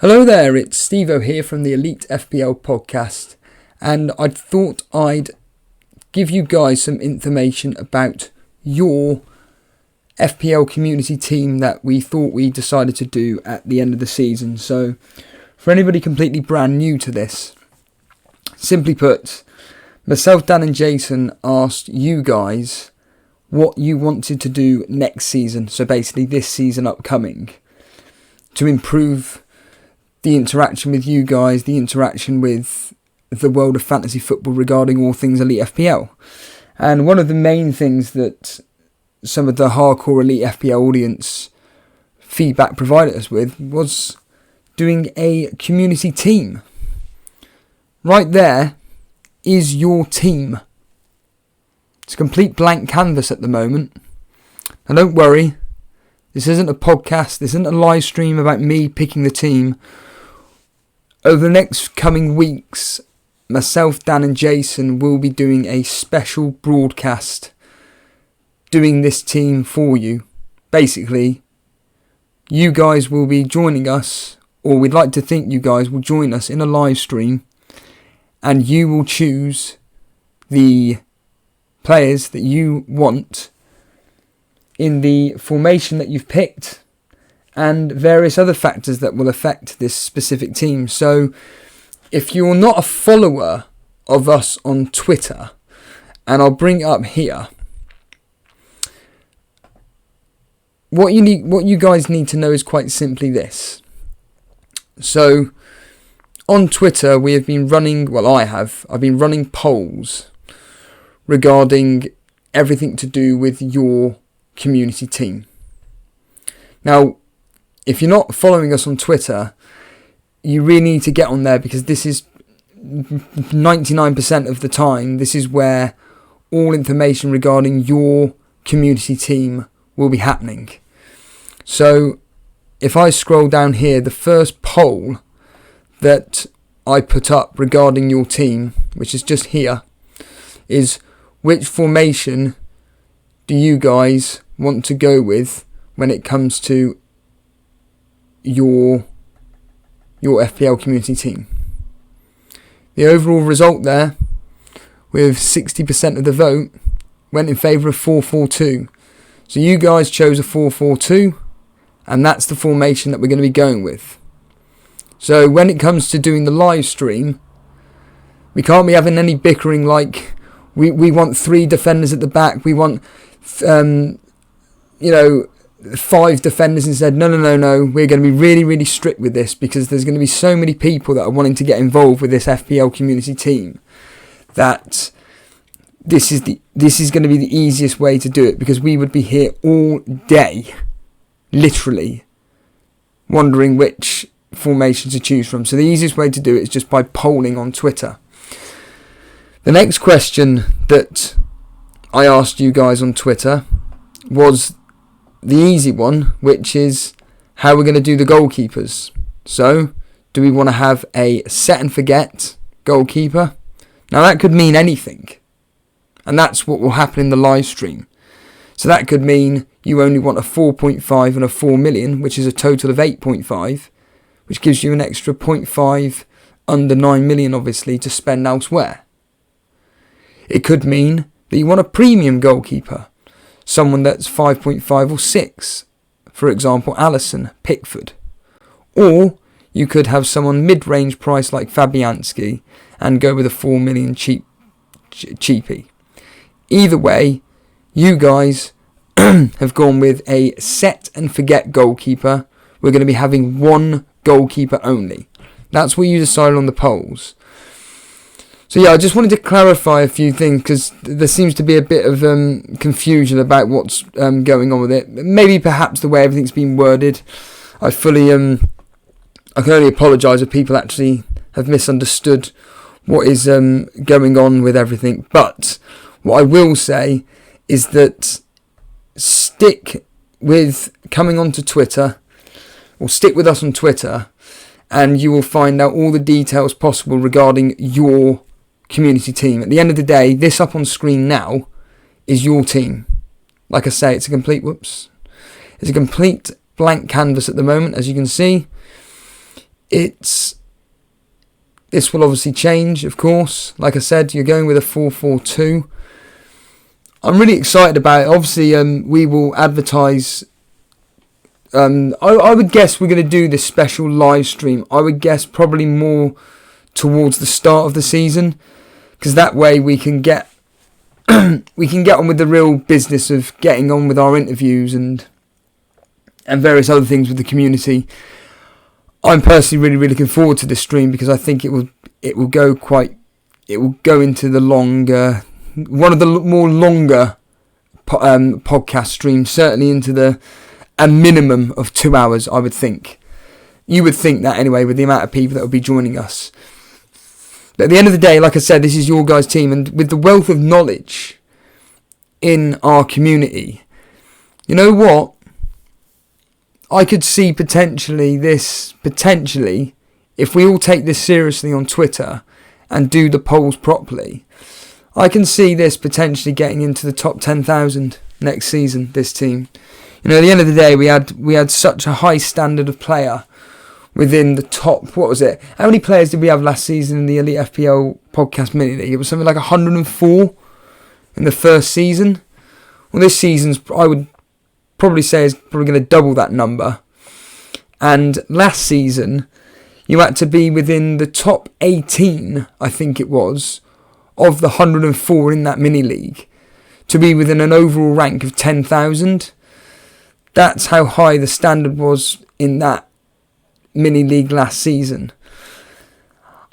Hello there, it's Steve-O here from the Elite FPL podcast, and I thought I'd give you guys some information about your FPL community team that we thought we decided to do at the end of the season. So, for anybody completely brand new to this, simply put, myself, Dan and Jason asked you guys what you wanted to do next season, so basically this season upcoming, to improve the interaction with you guys, the interaction with the world of fantasy football regarding all things Elite FPL. And one of the main things that some of the hardcore Elite FPL audience feedback provided us with was doing a community team. Right there is your team. It's a complete blank canvas at the moment. And don't worry, this isn't a podcast, this isn't a live stream about me picking the team. Over the next coming weeks, myself, Dan and Jason will be doing a special broadcast doing this team for you. Basically, you guys will be joining us, or we'd like to think you guys will join us in a live stream, and you will choose the players that you want in the formation that you've picked, and various other factors that will affect this specific team. So if you're not a follower of us on Twitter, and I'll bring it up here, what you guys need to know is quite simply this. So on Twitter we have been running, I've been running polls regarding everything to do with your community team. Now, if you're not following us on Twitter, you really need to get on there, because this is 99% of the time, this is where all information regarding your community team will be happening. So if I scroll down here, the first poll that I put up regarding your team, which is just here, is which formation do you guys want to go with when it comes to your FPL community team. The overall result there, with 60% of the vote, went in favour of 4-4-2. So you guys chose a 4-4-2, and that's the formation that we're going to be going with. So when it comes to doing the live stream, we can't be having any bickering like we want 3 defenders at the back, we want 5 defenders instead. No. We're going to be really, really strict with this, because there's going to be so many people that are wanting to get involved with this FPL community team that this is going to be the easiest way to do it, because we would be here all day, literally, wondering which formation to choose from. So the easiest way to do it is just by polling on Twitter. The next question that I asked you guys on Twitter was the easy one, which is how we're going to do the goalkeepers. So, do we want to have a set and forget goalkeeper? Now that could mean anything, and that's what will happen in the live stream. So that could mean you only want a 4.5 and a 4 million, which is a total of 8.5, which gives you an extra 0.5 under 9 million, obviously, to spend elsewhere. It could mean that you want a premium goalkeeper, someone that's 5.5 or 6, for example, Alisson, Pickford. Or you could have someone mid-range price like Fabianski and go with a 4 million cheapie. Either way, you guys have gone with a set and forget goalkeeper. We're going to be having one goalkeeper only. That's what you decided on the polls. So yeah, I just wanted to clarify a few things, because there seems to be a bit of confusion about what's going on with it. Maybe perhaps the way everything's been worded. I can only apologise if people actually have misunderstood what is going on with everything. But what I will say is that stick with coming onto Twitter, or stick with us on Twitter, and you will find out all the details possible regarding your community team. At the end of the day, this up on screen now is your team. Like I say, it's a complete blank canvas at the moment, as you can see. This will obviously change, of course. Like I said, you're going with a 4-4-2. I'm really excited about it. Obviously, we will advertise. I would guess we're going to do this special live stream. I would guess probably more towards the start of the season, because that way we can get on with the real business of getting on with our interviews and various other things with the community. I'm personally really, really looking forward to this stream because I think it will go into the longer, one of the more longer podcast streams, certainly into a minimum of 2 hours, I would think. You would think that anyway, with the amount of people that will be joining us. But at the end of the day, like I said, this is your guys' team, and with the wealth of knowledge in our community, you know what? I could see potentially, if we all take this seriously on Twitter and do the polls properly, I can see this potentially getting into the top 10,000 next season, this team. You know, at the end of the day, we had such a high standard of player within the top, what was it? How many players did we have last season in the Elite FPL podcast mini league? It was something like 104 in the first season. Well, this season's, I would probably say, is probably going to double that number. And last season, you had to be within the top 18, I think it was, of the 104 in that mini league to be within an overall rank of 10,000. That's how high the standard was in that mini league last season.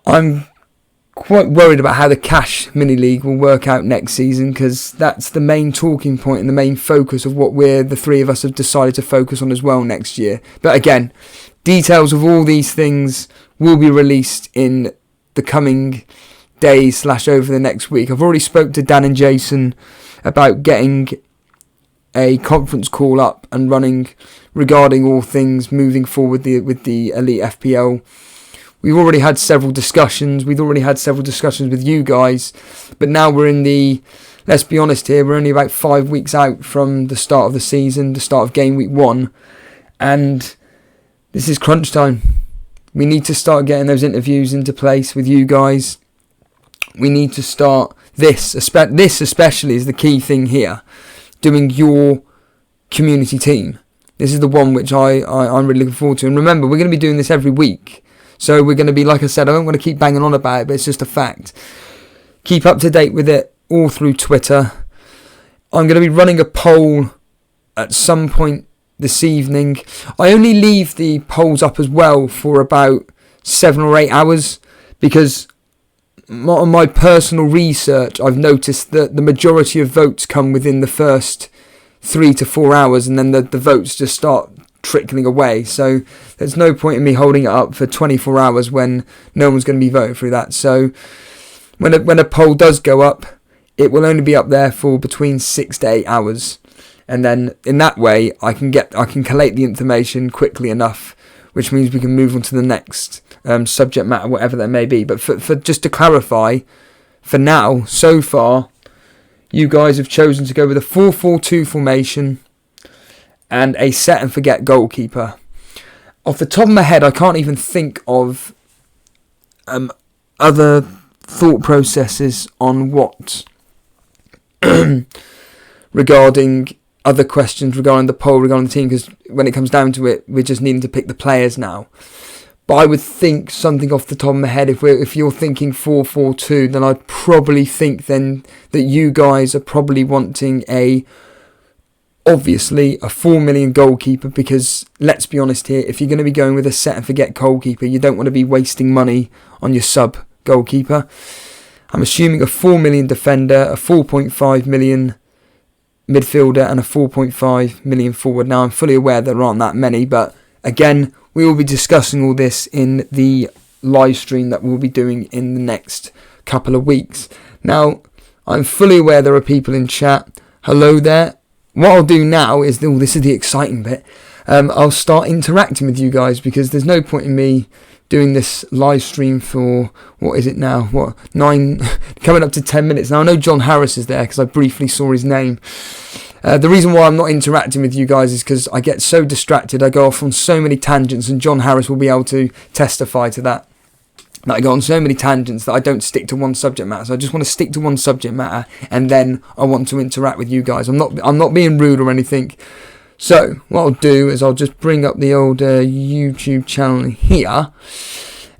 I'm quite worried about how the cash mini league will work out next season, because that's the main talking point and the main focus of what the three of us have decided to focus on as well next year. But again, details of all these things will be released in the coming days / over the next week. I've already spoke to Dan and Jason about getting a conference call up and running regarding all things moving forward with the Elite FPL. We've already had several discussions. We've already had several discussions with you guys. But now we're in let's be honest here, we're only about 5 weeks out from the start of the season, the start of game week 1. And this is crunch time. We need to start getting those interviews into place with you guys. We need to start this especially is the key thing here, doing your community team. This is the one which I'm really looking forward to. And remember, we're going to be doing this every week. So we're going to be, like I said, I don't want to keep banging on about it, but it's just a fact. Keep up to date with it all through Twitter. I'm going to be running a poll at some point this evening. I only leave the polls up as well for about 7 or 8 hours, because on my personal research, I've noticed that the majority of votes come within the first 3 to 4 hours, and then the votes just start trickling away. So there's no point in me holding it up for 24 hours when no one's going to be voting through that. So when a poll does go up, it will only be up there for between 6 to 8 hours, and then in that way I can collate the information quickly enough, which means we can move on to the next subject matter, whatever that may be. But for just to clarify, for now, so far, you guys have chosen to go with a 4-4-2 formation and a set and forget goalkeeper. Off the top of my head, I can't even think of other thought processes on what regarding other questions regarding the poll, regarding the team, because when it comes down to it, we're just needing to pick the players now. But I would think something off the top of my head, if you're thinking 4-4-2, then I'd probably think then that you guys are probably wanting obviously a 4 million goalkeeper, because let's be honest here, if you're going to be going with a set and forget goalkeeper, you don't want to be wasting money on your sub goalkeeper. I'm assuming a 4 million defender, a 4.5 million midfielder and a 4.5 million forward. Now I'm fully aware there aren't that many, but again, we will be discussing all this in the live stream that we'll be doing in the next couple of weeks. Now, I'm fully aware there are people in chat. Hello there. What I'll do now is, this is the exciting bit, I'll start interacting with you guys, because there's no point in me doing this live stream for, what is it now, 9, coming up to 10 minutes. Now I know John Harris is there, because I briefly saw his name. The reason why I'm not interacting with you guys is because I get so distracted. I go off on so many tangents, and John Harris will be able to testify to that. That I go on so many tangents that I don't stick to one subject matter. So I just want to stick to one subject matter, and then I want to interact with you guys. I'm not being rude or anything. So what I'll do is I'll just bring up the old YouTube channel here,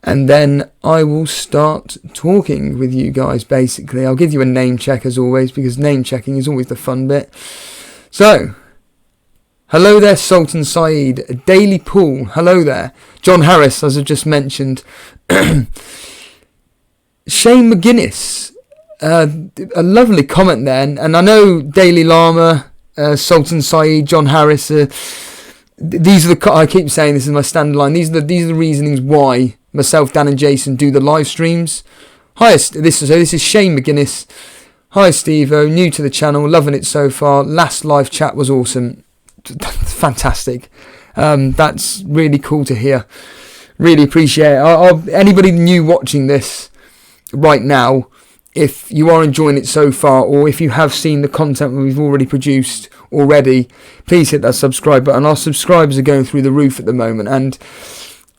and then I will start talking with you guys. Basically, I'll give you a name check as always, because name checking is always the fun bit. So, hello there, Sultan Saeed. Daily Pool, hello there. John Harris, as I just mentioned. Shane McGuinness, a lovely comment there. And I know Daily Llama, Sultan Saeed, John Harris, these are I keep saying this is my standard line. These are the reasonings why myself, Dan and Jason do the live streams. Hi, this is Shane McGuinness. Hi Steve-O, new to the channel, loving it so far. Last live chat was awesome. Fantastic. That's really cool to hear. Really appreciate it. Anybody new watching this right now, if you are enjoying it so far, or if you have seen the content we've already produced already, please hit that subscribe button. Our subscribers are going through the roof at the moment, and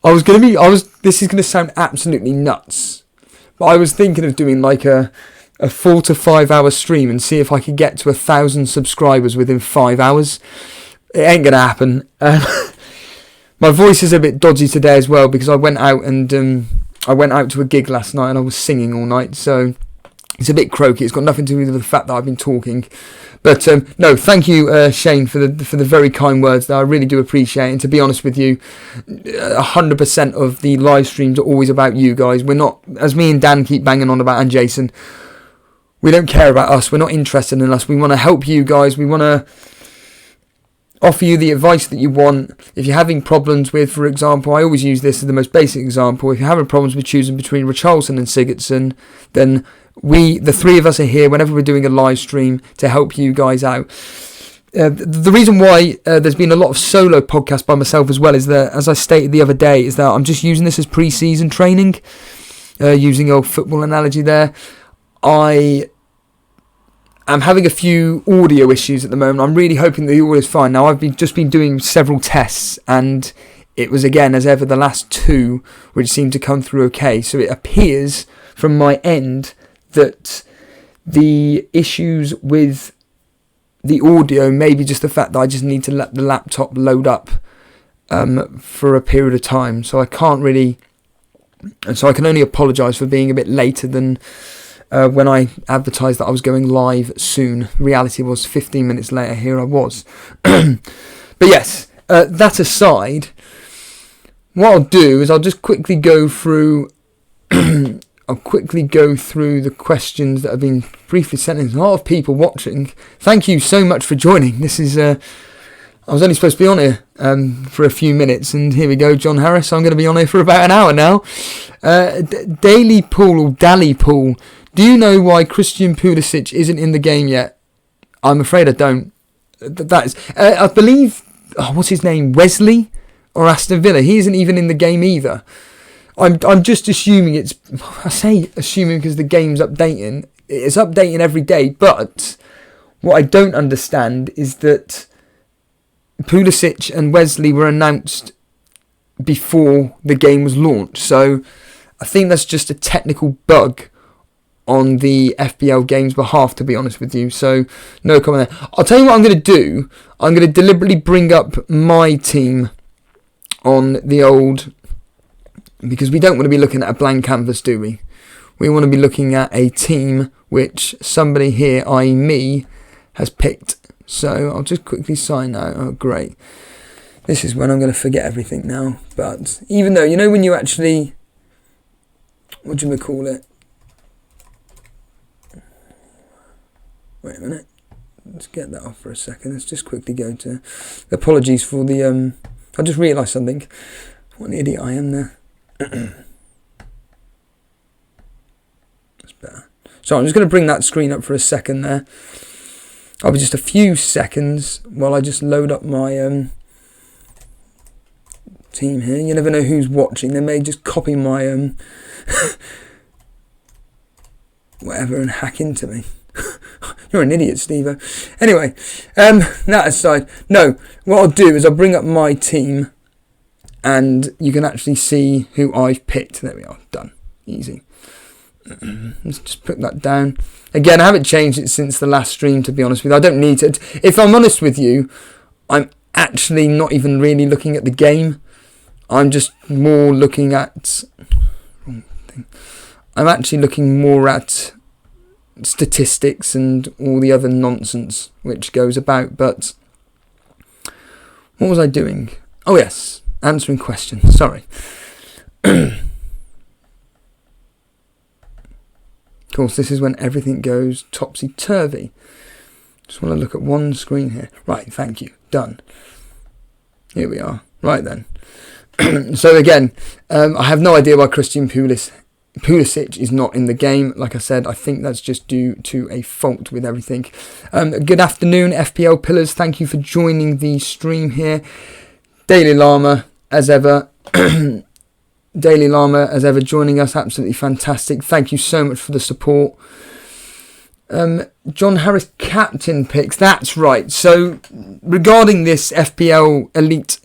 this is going to sound absolutely nuts, but I was thinking of doing like a 4 to 5 hour stream and see if I could get to 1,000 subscribers within 5 hours. It ain't going to happen. My voice is a bit dodgy today as well, because I went out to a gig last night and I was singing all night, so it's a bit croaky. It's got nothing to do with the fact that I've been talking. But no, thank you, Shane, for the very kind words that I really do appreciate. And to be honest with you, 100% of the live streams are always about you guys. We're not, as me and Dan keep banging on about, and Jason, we don't care about us. We're not interested in us. We want to help you guys. We want to offer you the advice that you want. If you're having problems with, for example, I always use this as the most basic example. If you're having problems with choosing between Richarlison and Sigurdsson, then the three of us are here whenever we're doing a live stream to help you guys out. The reason why there's been a lot of solo podcasts by myself as well is that, as I stated the other day, is that I'm just using this as pre-season training, using old football analogy there. I am having a few audio issues at the moment. I'm really hoping the audio is fine. Now, I've just been doing several tests, and it was, again, as ever, the last two which seemed to come through okay. So it appears from my end that the issues with the audio may be just the fact that I just need to let the laptop load up for a period of time. So I can't really, and so I can only apologise for being a bit later than when I advertised that I was going live soon. Reality was 15 minutes later, here I was. But yes, that aside, what I'll do is I'll just quickly go through the questions that have been briefly sent in. There's a lot of people watching. Thank you so much for joining. This is I was only supposed to be on here for a few minutes, and here we go, John Harris. I'm going to be on here for about an hour now. Daily Pool or Dally Pool. Do you know why Christian Pulisic isn't in the game yet? I'm afraid I don't. That is, I believe, what's his name, Wesley or Aston Villa? He isn't even in the game either. I'm just assuming I say assuming because the game's updating. It's updating every day, but what I don't understand is that Pulisic and Wesley were announced before the game was launched. So I think that's just a technical bug on the FPL game's behalf, to be honest with you. So no comment there. I'll tell you what I'm going to do. I'm going to deliberately bring up my team on the old, because we don't want to be looking at a blank canvas, do we? We want to be looking at a team which somebody here, i.e. me, has picked. So I'll just quickly sign out. Oh, great. This is when I'm going to forget everything now. But even though, you know when you actually, what do you call it? Wait a minute. Let's get that off for a second. Let's just quickly go to, apologies for the, I just realised something. What an idiot I am there. That's better. So I'm just going to bring that screen up for a second there. I'll be just a few seconds while I just load up my team here. You never know who's watching. They may just copy my whatever and hack into me. You're an idiot, Steve-O. Anyway, that aside, no, what I'll do is I'll bring up my team and you can actually see who I've picked. There we are, done. Easy. Let's just put that down. Again, I haven't changed it since the last stream, to be honest with you. I don't need to. If I'm honest with you, I'm actually not even really looking at the game. I'm just more looking at... I'm actually looking more at statistics and all the other nonsense which goes about. But what was I doing? Oh yes, answering questions. Sorry. Of course, this is when everything goes topsy-turvy. Just want to look at one screen here. Right, thank you. Done. Here we are. Right then. So again, I have no idea why Christian Pulisic is not in the game. Like I said, I think that's just due to a fault with everything. Good afternoon, FPL Pillars. Thank you for joining the stream here. Daily Llama, as ever. Daily Llama, as ever, joining us. Absolutely fantastic. Thank you so much for the support. John Harris captain picks. That's right. So regarding this FPL elite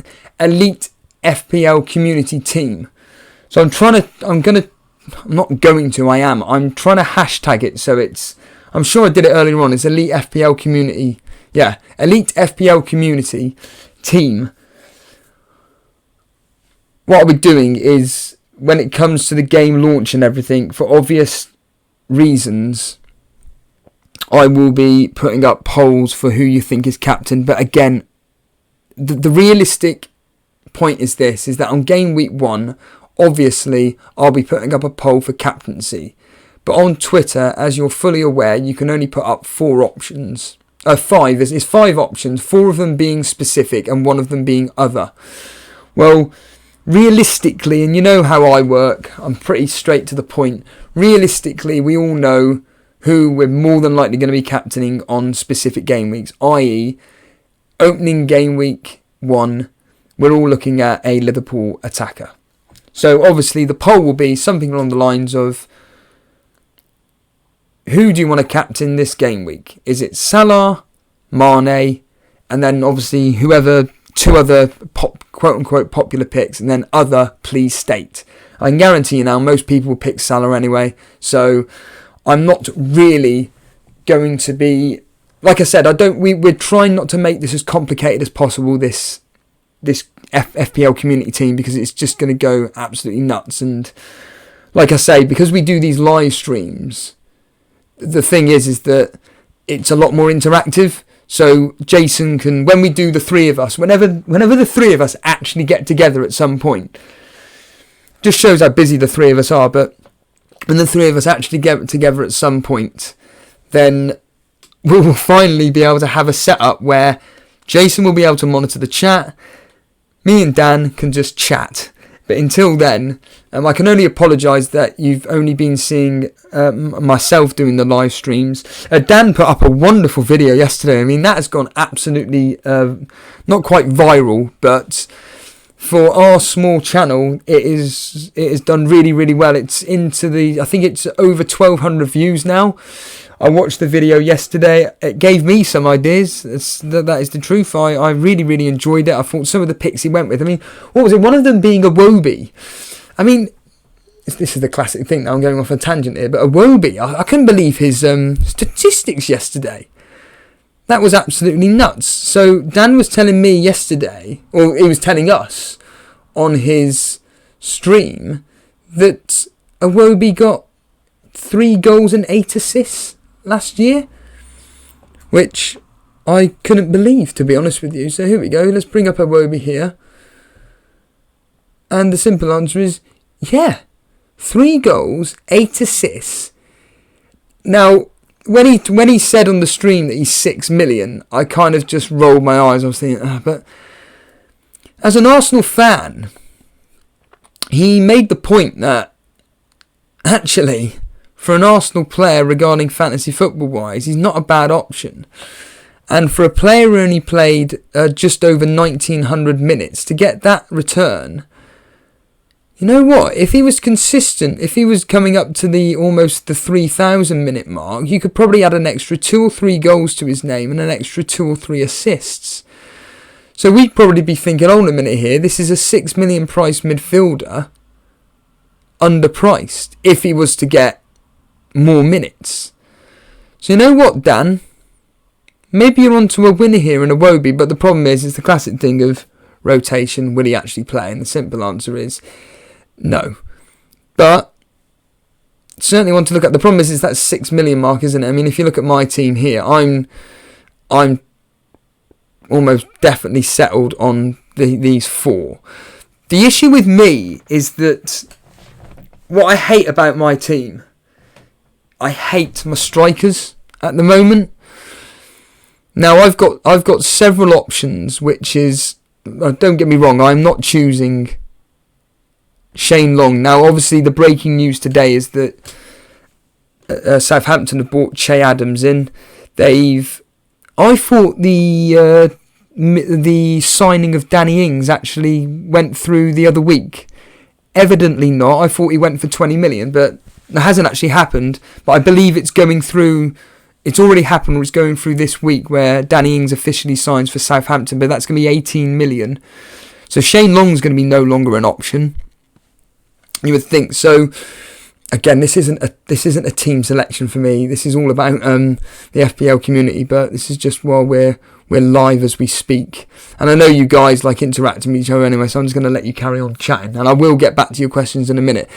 FPL community team. So I'm trying to hashtag it. So I'm sure I did it earlier on. It's elite FPL community. Yeah. Elite FPL community team. What I'll be doing is, when it comes to the game launch and everything, for obvious reasons, I will be putting up polls for who you think is captain. But again, the realistic point is this, is that on game week 1, obviously, I'll be putting up a poll for captaincy. But on Twitter, as you're fully aware, you can only put up 4 options. 5. There's 5 options, 4 of them being specific and 1 of them being other. Well, realistically, and you know how I work, I'm pretty straight to the point. Realistically, we all know who we're more than likely going to be captaining on specific game weeks, i.e. opening game week 1, we're all looking at a Liverpool attacker. So obviously the poll will be something along the lines of, who do you want to captain this game week? Is it Salah, Mane, and then obviously whoever, 2 other quote-unquote popular picks, and then other, please state. I can guarantee you now, most people will pick Salah anyway, so I'm not really going to be... Like I said, we're trying not to make this as complicated as possible, this FPL community team, because it's just going to go absolutely nuts. And like I say, because we do these live streams, the thing is that it's a lot more interactive. So Jason can, when we do the 3 of us, whenever the 3 of us actually get together at some point, just shows how busy the 3 of us are, but when the 3 of us actually get together at some point, then we will finally be able to have a setup where Jason will be able to monitor the chat, me and Dan can just chat. But until then, I can only apologise that you've only been seeing myself doing the live streams. Dan put up a wonderful video yesterday. I mean, that has gone absolutely, not quite viral, but for our small channel, it is done really, really well. It's I think it's over 1,200 views now. I watched the video yesterday. It gave me some ideas. That is the truth. I really, really enjoyed it. I thought some of the picks he went with. I mean, what was it? One of them being a Wobie. I mean, this is the classic thing. Now I'm going off a tangent here, but a Wobie. I couldn't believe his statistics yesterday. That was absolutely nuts. So Dan was telling me yesterday, or he was telling us on his stream, that a Wobie got 3 goals and 8 assists last year, which I couldn't believe, to be honest with you. So here we go, let's bring up Iwobi here, and the simple answer is yeah, 3 goals, 8 assists. Now when he said on the stream that he's 6 million, I kind of just rolled my eyes. I was thinking, but as an Arsenal fan, he made the point that actually, for an Arsenal player regarding fantasy football wise, he's not a bad option. And for a player who only played just over 1,900 minutes, to get that return, You know what? If he was consistent, if he was coming up to the almost the 3,000 minute mark, you could probably add an extra 2 or 3 goals to his name and an extra 2 or 3 assists. So we'd probably be thinking, hold a minute here, this is a 6 million price midfielder, underpriced, if he was to get more minutes. So you know what, Dan? Maybe you're onto a winner here in Iwobi, but the problem is, it's the classic thing of rotation. Will he actually play? And the simple answer is no. But certainly want to look at, the problem is that 6 million mark, isn't it? I mean, if you look at my team here, I'm almost definitely settled on these 4. The issue with me is that what I hate about my team, I hate my strikers at the moment. Now I've got several options, which is, don't get me wrong, I'm not choosing Shane Long. Now obviously the breaking news today is that Southampton have bought Che Adams in. I thought the signing of Danny Ings actually went through the other week. Evidently not. I thought he went for 20 million, but that hasn't actually happened. But I believe it's going through. It's already happened, or it's going through this week, where Danny Ings officially signs for Southampton, but that's going to be 18 million. So Shane Long's going to be no longer an option. You would think so. Again, this isn't a team selection for me. This is all about the FPL community, but this is just while we're live as we speak. And I know you guys like interacting with each other anyway, so I'm just going to let you carry on chatting, and I will get back to your questions in a minute.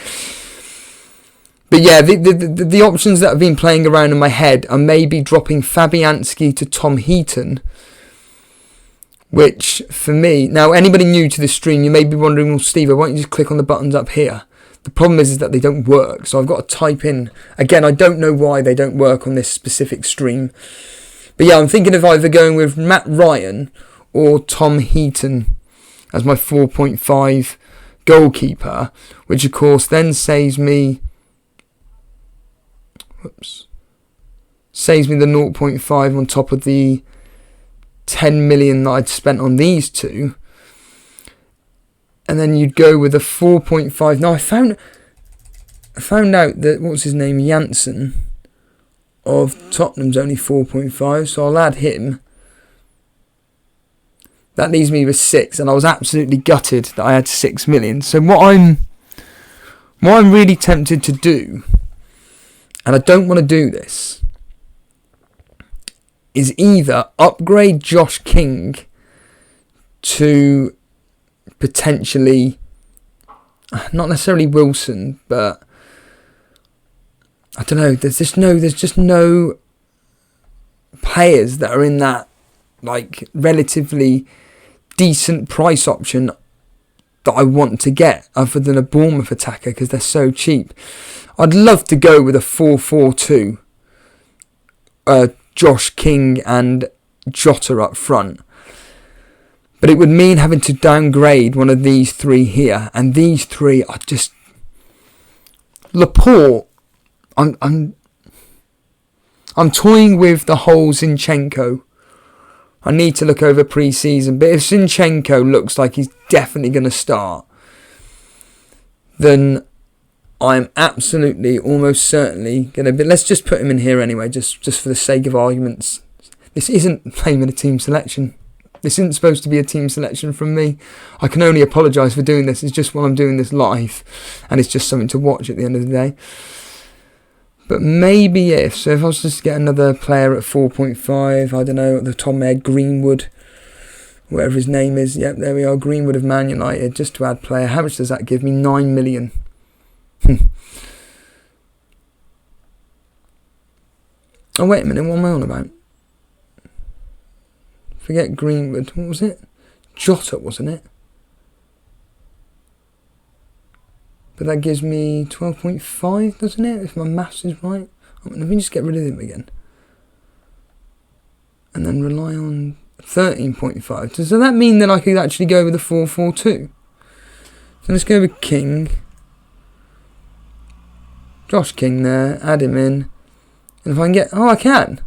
But yeah, the options that have been playing around in my head are maybe dropping Fabianski to Tom Heaton, which for me, now anybody new to the stream, you may be wondering, well, Steve, why don't you just click on the buttons up here? The problem is that they don't work, so I've got to type in. Again, I don't know why they don't work on this specific stream. But yeah, I'm thinking of either going with Matt Ryan or Tom Heaton as my 4.5 goalkeeper, which of course then saves me the 0.5 on top of the 10 million that I'd spent on these two. And then you'd go with a 4.5. Now I found out that, what's his name, Janssen of Tottenham's only 4.5, so I'll add him. That leaves me with 6, and I was absolutely gutted that I had 6 million. So what I'm really tempted to do, and I don't want to do this, is either upgrade Josh King to potentially, not necessarily Wilson, but I don't know, there's just no players that are in that like relatively decent price option that I want to get other than a Bournemouth attacker, because they're so cheap. I'd love to go with a 4-4-2, Josh King and Jota up front. But it would mean having to downgrade one of these 3 here, and these 3 are just Laporte. I'm toying with the whole Zinchenko. I need to look over pre-season, but if Zinchenko looks like he's definitely going to start, then I'm absolutely, almost certainly going to be. Let's just put him in here anyway, just for the sake of arguments. This isn't playing in a team selection. This isn't supposed to be a team selection from me. I can only apologise for doing this. It's just while I'm doing this live, and it's just something to watch at the end of the day. But maybe if I was just to get another player at 4.5, I don't know, at the top of my head, Greenwood, whatever his name is. Yep, there we are, Greenwood of Man United, just to add player. How much does that give me? 9 million. Oh, wait a minute, what am I on about? Forget Greenwood. What was it? Jota, wasn't it? But that gives me 12.5, doesn't it? If my maths is right. Let me just get rid of him again. And then rely on 13.5. Does that mean that I could actually go with a 4-4-2? So let's go with King. Josh King there. Add him in. And if I can get... Oh, I can.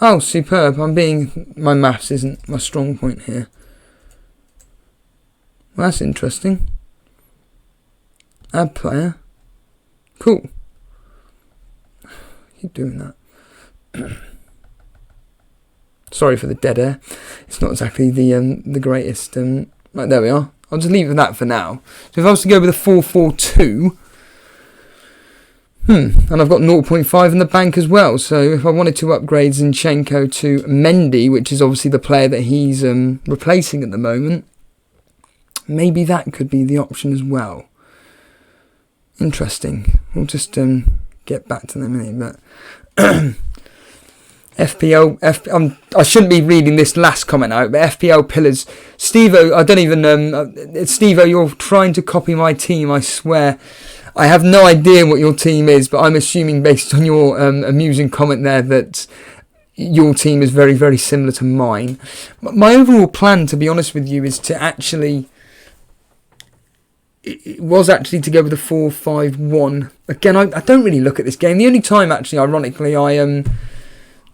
Oh, superb. My maths isn't my strong point here. Well, that's interesting. Add player. Cool. Keep doing that. Sorry for the dead air. It's not exactly the greatest. Right, there we are. I'll just leave it at that for now. So if I was to go with a 4-4-2, and I've got 0.5 in the bank as well. So if I wanted to upgrade Zinchenko to Mendy, which is obviously the player that he's replacing at the moment, maybe that could be the option as well. Interesting. We'll just get back to them in a minute. But FPL, I shouldn't be reading this last comment out, but FPL pillars. Steve-O, I don't even, Steve-O, you're trying to copy my team, I swear. I have no idea what your team is, but I'm assuming based on your amusing comment there that your team is very, very similar to mine. My overall plan, to be honest with you, is to actually... It was actually to go with a 4-5-1. Again, I don't really look at this game. The only time, actually, ironically, I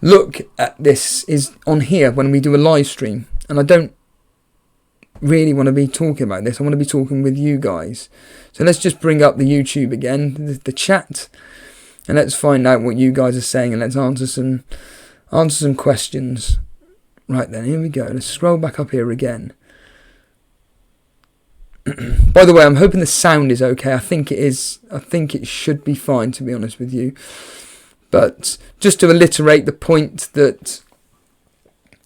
look at this is on here when we do a live stream. And I don't really want to be talking about this. I want to be talking with you guys. So let's just bring up the YouTube again, the chat. And let's find out what you guys are saying. And let's answer some questions. Right then, here we go. Let's scroll back up here again. By the way, I'm hoping the sound is okay. I think it is. I think it should be fine, to be honest with you. But just to alliterate the point that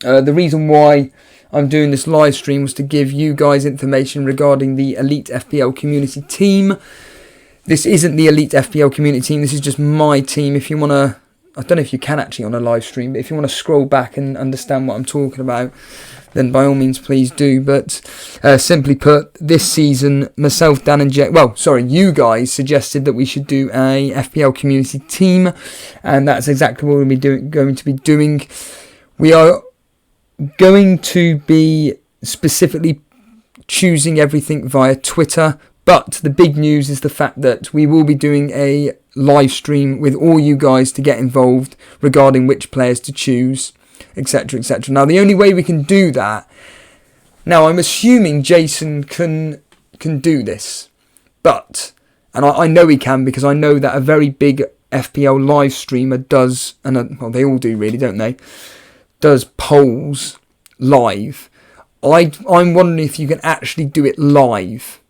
the reason why I'm doing this live stream was to give you guys information regarding the Elite FPL community team. This isn't the Elite FPL community team. This is just my team. If you want to... I don't know if you can actually on a live stream, but if you want to scroll back and understand what I'm talking about, then by all means please do. But simply put, this season, myself, Dan and you guys suggested that we should do a FPL community team, and that's exactly what we're going to be doing. We are going to be specifically choosing everything via Twitter, but the big news is the fact that we will be doing a live stream with all you guys to get involved regarding which players to choose, etc, etc. Now the only way we can do that, now I'm assuming Jason can do this, but, and I know he can because I know that a very big FPL live streamer does, and well they all do really, don't they, does polls live. I'm wondering if you can actually do it live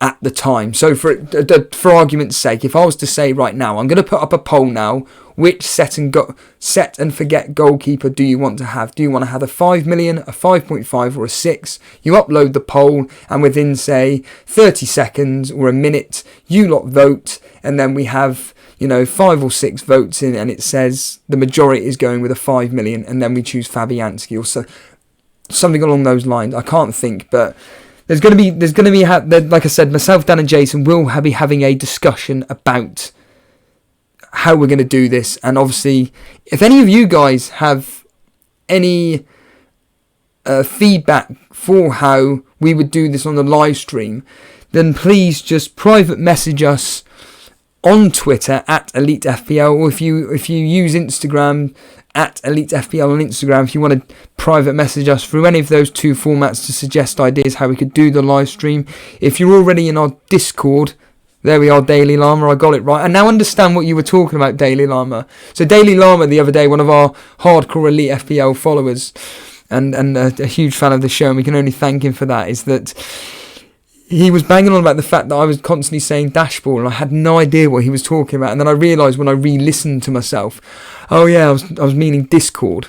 at the time. So for argument's sake, if I was to say right now, I'm going to put up a poll now, which set and forget goalkeeper do you want to have? Do you want to have a 5 million, a 5.5 or a 6? You upload the poll and within say 30 seconds or a minute, you lot vote, and then we have 5 or 6 votes in and it says the majority is going with a 5 million, and then we choose Fabianski or so, something along those lines. I can't think, but There's going to be, like I said, myself, Dan and Jason will be having a discussion about how we're going to do this. And obviously, if any of you guys have any feedback for how we would do this on the live stream, then please just private message us on Twitter at EliteFPL, or if you use Instagram, at EliteFPL on Instagram, if you want to private message us through any of those two formats to suggest ideas how we could do the live stream. If you're already in our Discord, there we are, Daily Llama, I got it right. I now understand what you were talking about, Daily Llama. So Daily Llama the other day, one of our hardcore Elite FPL followers, and a huge fan of the show, and we can only thank him for that, is that he was banging on about the fact that I was constantly saying dashboard and I had no idea what he was talking about. And then I realised when I re-listened to myself, oh yeah, I was meaning Discord.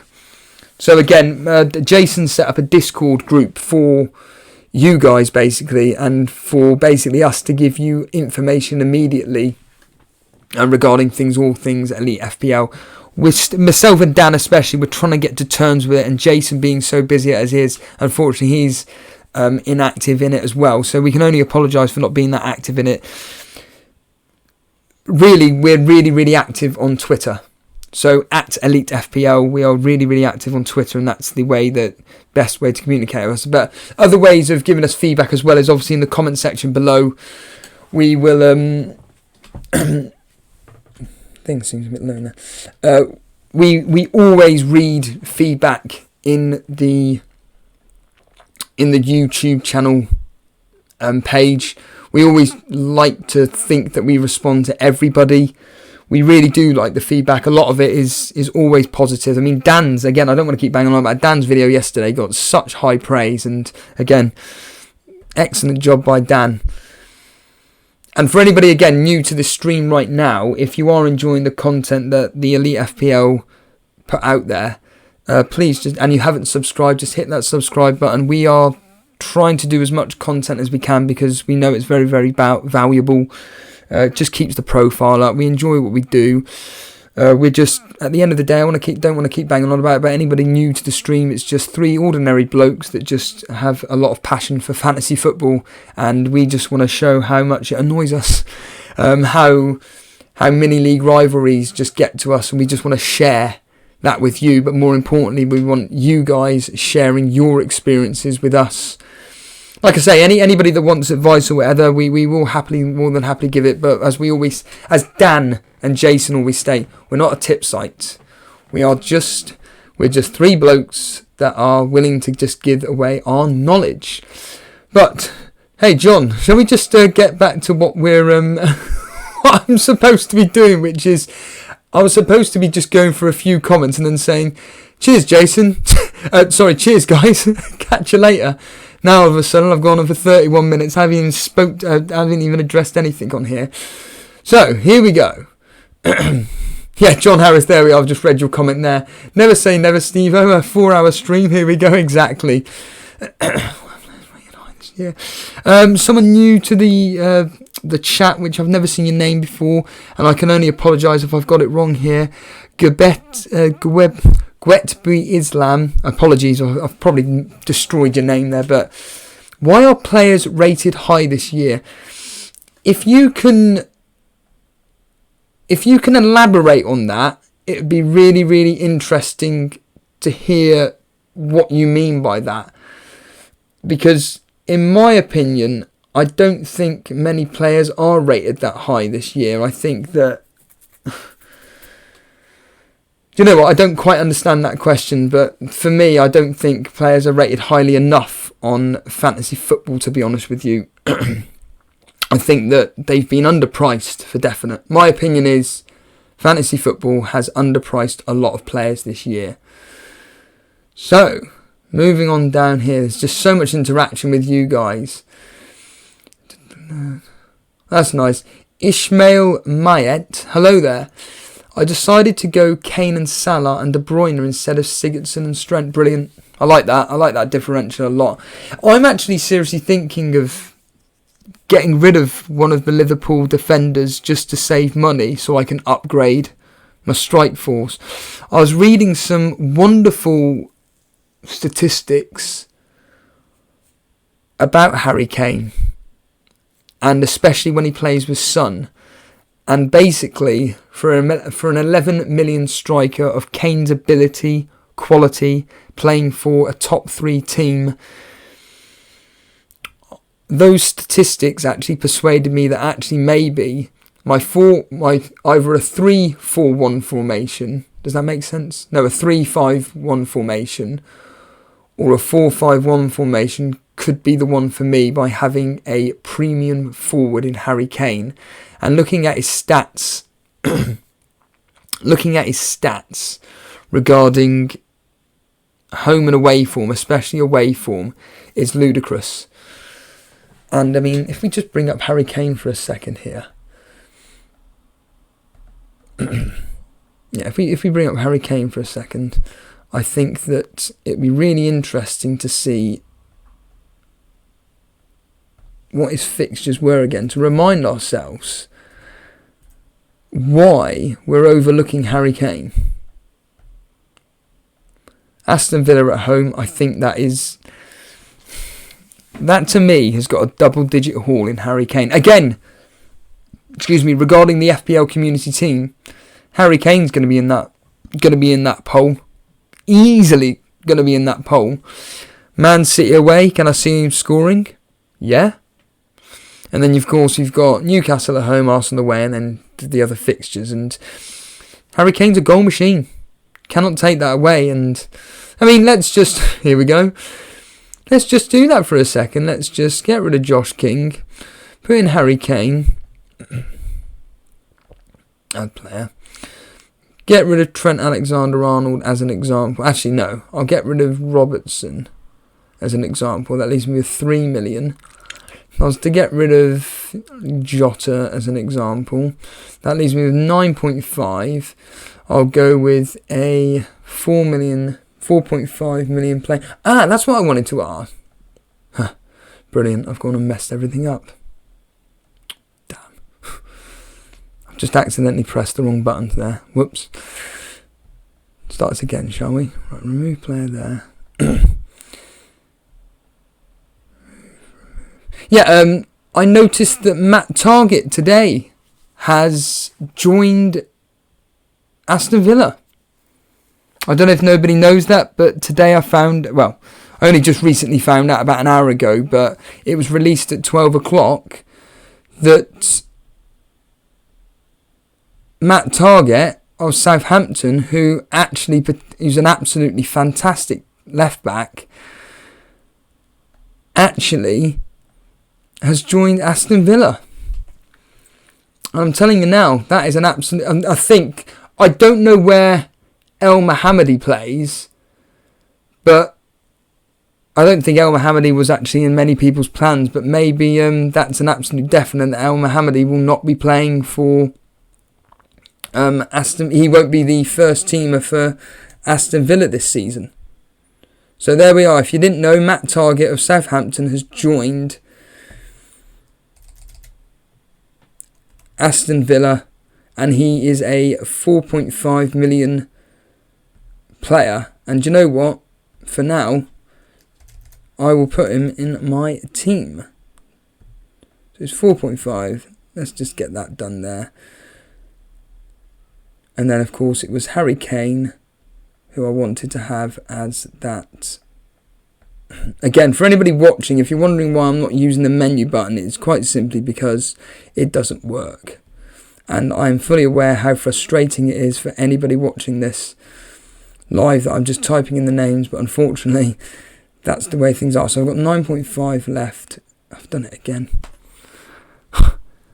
So again, Jason set up a Discord group for you guys basically, and for basically us to give you information immediately regarding all things Elite FPL. With myself and Dan especially, we're trying to get to terms with it, and Jason being so busy as he is, unfortunately he's inactive in it as well, so we can only apologise for not being that active in it. Really, we're really active on Twitter, so at Elite FPL we are really active on Twitter, and that's the best way to communicate with us. But other ways of giving us feedback as well is obviously in the comment section below. We will thing seems a bit low there. We always read feedback in the YouTube channel page. We always like to think that we respond to everybody. We really do like the feedback. A lot of it is always positive. I mean, Dan's, again, I don't want to keep banging on about Dan's video yesterday, got such high praise. And again, excellent job by Dan. And for anybody, again, new to the stream right now, if you are enjoying the content that the Elite FPL put out there, please, just, and you haven't subscribed, just hit that subscribe button. We are trying to do as much content as we can because we know it's very, very valuable. It just keeps the profile up. We enjoy what we do. We're just, at the end of the day, don't want to keep banging on about it, but anybody new to the stream, it's just three ordinary blokes that just have a lot of passion for fantasy football, and we just want to show how much it annoys us, how mini league rivalries just get to us, and we just want to share that with you. But more importantly, we want you guys sharing your experiences with us. Like I say, anybody that wants advice or whatever, we will more than happily give it. But as Dan and Jason always state, we're not a tip site. We're just three blokes that are willing to just give away our knowledge. But hey, John, shall we just get back to what what I'm supposed to be doing, which is I was supposed to be just going for a few comments and then saying, "Cheers, Jason." Cheers, guys. Catch you later. Now all of a sudden I've gone on for 31 minutes. I haven't even addressed anything on here. So here we go. Yeah, John Harris, there we are. I've just read your comment there. Never say never, Steve. A 4-hour stream. Here we go. Exactly. Yeah. Someone new to the chat, which I've never seen your name before, and I can only apologise if I've got it wrong here. Gwetbi Islam, apologies, I've probably destroyed your name there, but why are players rated high this year? If you can elaborate on that, it would be really, really interesting to hear what you mean by that. Because in my opinion, I don't think many players are rated that high this year. I think that... You know what, I don't quite understand that question, but for me, I don't think players are rated highly enough on fantasy football, to be honest with you. I think that they've been underpriced for definite. My opinion is fantasy football has underpriced a lot of players this year. So, moving on down here, there's just so much interaction with you guys. That's nice. Ishmael Mayet, hello there. I decided to go Kane and Salah and De Bruyne instead of Sigurdsson and Trent. Brilliant. I like that. I like that differential a lot. I'm actually seriously thinking of getting rid of one of the Liverpool defenders just to save money so I can upgrade my strike force. I was reading some wonderful statistics about Harry Kane, and especially when he plays with Son. And basically, for an 11 million striker of Kane's ability, quality, playing for a top 3 team, those statistics actually persuaded me that actually maybe my either a 3-4-1 formation, does that make sense? No, a 3-5-1 formation or a 4-5-1 formation could be the one for me by having a premium forward in Harry Kane. And looking at his stats, regarding home and away form, especially away form, is ludicrous. And I mean, if we just bring up Harry Kane for a second here. Yeah, if we bring up Harry Kane for a second, I think that it'd be really interesting to see what his fixtures were again, to remind ourselves why we're overlooking Harry Kane. Aston Villa at home, I think that to me has got a double-digit haul in Harry Kane. Again, regarding the FPL community team, Harry Kane's going to be in that poll. Easily going to be in that poll. Man City away, can I see him scoring? Yeah. And then, of course, you've got Newcastle at home, Arsenal away, and then the other fixtures. And Harry Kane's a goal machine. Cannot take that away. And, I mean, here we go. Let's just do that for a second. Let's just get rid of Josh King. Put in Harry Kane. Add player. Get rid of Trent Alexander-Arnold as an example. Actually, no. I'll get rid of Robertson as an example. That leaves me with 3 million. If I was to get rid of Jota as an example, that leaves me with 9.5. I'll go with a 4.5 million play. That's what I wanted to ask. Huh. Brilliant. I've gone and messed everything up. Damn. I've just accidentally pressed the wrong button there. Whoops. Start this again, shall we? Right, remove player there. Yeah, I noticed that Matt Targett today has joined Aston Villa. I don't know if nobody knows that, but today I only just recently found out about an hour ago, but it was released at 12 o'clock that Matt Targett of Southampton, who's an absolutely fantastic left back, actually has joined Aston Villa. And I'm telling you now, that is an absolute... I don't know where El Mohammadi plays, but I don't think El Mohammadi was actually in many people's plans, but maybe that's an absolute definite that El Mohammadi will not be playing for Aston... He won't be the first teamer for Aston Villa this season. So there we are. If you didn't know, Matt Targett of Southampton has joined Aston Villa, and he is a 4.5 million player. And you know what? For now, I will put him in my team. So it's 4.5. Let's just get that done there. And then, of course, it was Harry Kane, who I wanted to have as that. Again, for anybody watching, if you're wondering why I'm not using the menu button, it's quite simply because it doesn't work. And I'm fully aware how frustrating it is for anybody watching this live that I'm just typing in the names, but unfortunately, that's the way things are. So I've got 9.5 left. I've done it again.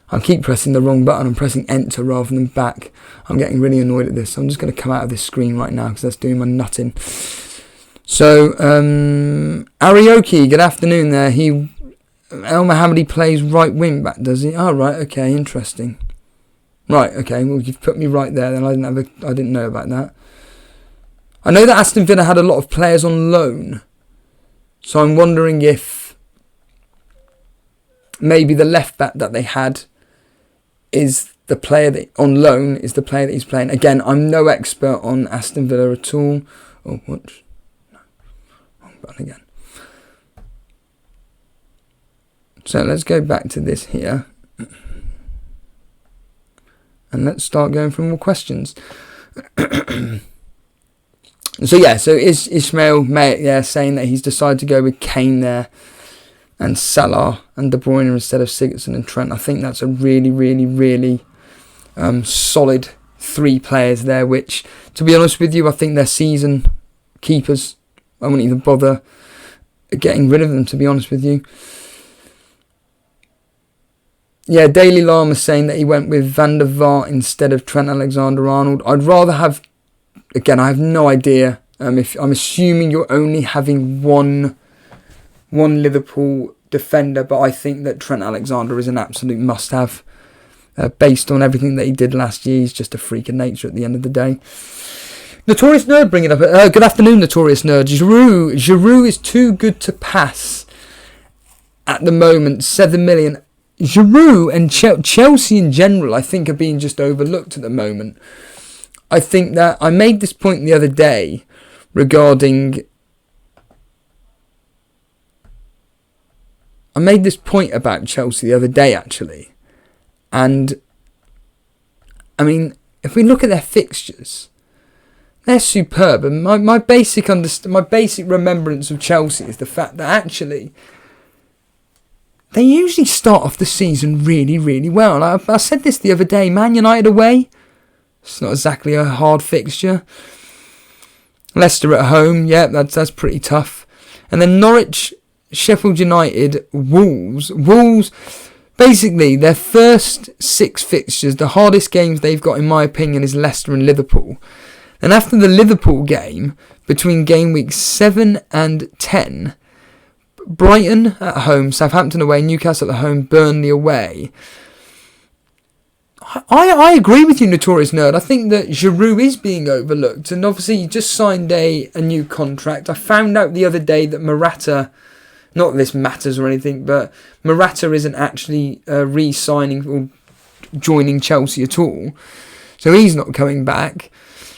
I keep pressing the wrong button. I'm pressing enter rather than back. I'm getting really annoyed at this. So I'm just going to come out of this screen right now because that's doing my nutting. So, Arioki, good afternoon there. El Mohammadi plays right wing back, does he? Oh, right, okay, interesting. Right, okay, well, you've put me right there, then I didn't know about that. I know that Aston Villa had a lot of players on loan, so I'm wondering if maybe the left back that they had is the player that on loan is the player that he's playing. Again, I'm no expert on Aston Villa at all. Oh, what? Again. So let's go back to this here and let's start going through more questions. So is Ishmael saying that he's decided to go with Kane there and Salah and De Bruyne instead of Sigurdsson and Trent. I think that's a really, really, really solid 3 players there, which, to be honest with you, I think they're season keepers. I wouldn't even bother getting rid of them, to be honest with you. Yeah, Daily Llama saying that he went with Van der Vaart instead of Trent Alexander-Arnold. I'd rather have... Again, I have no idea. If I'm assuming you're only having one Liverpool defender, but I think that Trent Alexander is an absolute must-have. Based on everything that he did last year, he's just a freak of nature at the end of the day. Notorious Nerd bringing up. Good afternoon, Notorious Nerd. Giroud is too good to pass at the moment. 7 million. Giroud and Chelsea in general, I think, are being just overlooked at the moment. I think that I made this point the other day regarding... I made this point about Chelsea the other day, actually. And, I mean, if we look at their fixtures... They're superb, and my basic remembrance of Chelsea is the fact that actually they usually start off the season really, really well. I said this the other day. Man United away, it's not exactly a hard fixture. Leicester at home, yeah, that's pretty tough. And then Norwich, Sheffield United, Wolves. Wolves, basically, their first 6 fixtures, the hardest games they've got, in my opinion, is Leicester and Liverpool. And after the Liverpool game, between game weeks 7 and 10, Brighton at home, Southampton away, Newcastle at home, Burnley away. I agree with you, Notorious Nerd. I think that Giroud is being overlooked. And obviously, he just signed a new contract. I found out the other day that Morata, not that this matters or anything, but Morata isn't actually re-signing or joining Chelsea at all. So he's not coming back.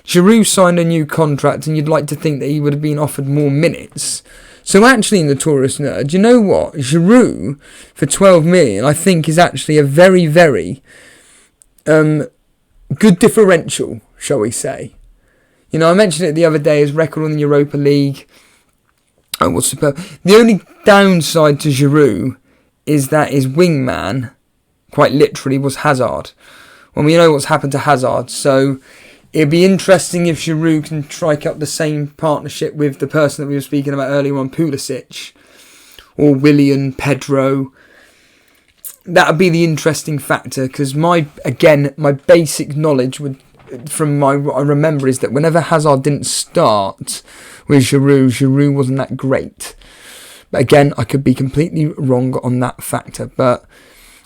Giroud signed a new contract, and you'd like to think that he would have been offered more minutes. So actually, Notorious Nerd, you know what? Giroud, for 12 million, I think is actually a very, very good differential, shall we say. You know, I mentioned it the other day as record on the Europa League. Oh, was superb. The only downside to Giroud is that his wingman, quite literally, was Hazard. Well, we know what's happened to Hazard, so it'd be interesting if Giroud can strike up the same partnership with the person that we were speaking about earlier on, Pulisic, or Willian, Pedro. That would be the interesting factor, because my basic knowledge what I remember is that whenever Hazard didn't start with Giroud wasn't that great. But again, I could be completely wrong on that factor. But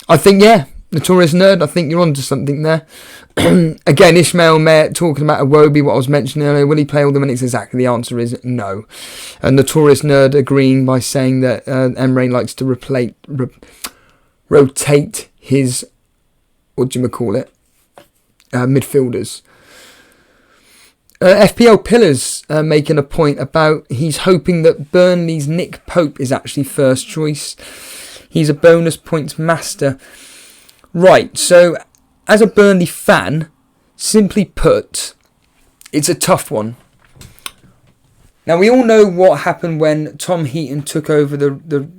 I think, yeah, Notorious Nerd, I think you're onto something there. Again, Ishmael Mayer talking about Iwobi, what I was mentioning earlier. Will he play all the minutes? Exactly, the answer is no. And Notorious Nerd agreeing by saying that Emre likes to rotate his, midfielders. FPL Pillars making a point about he's hoping that Burnley's Nick Pope is actually first choice. He's a bonus points master. Right, so as a Burnley fan, simply put, it's a tough one. Now, we all know what happened when Tom Heaton took over the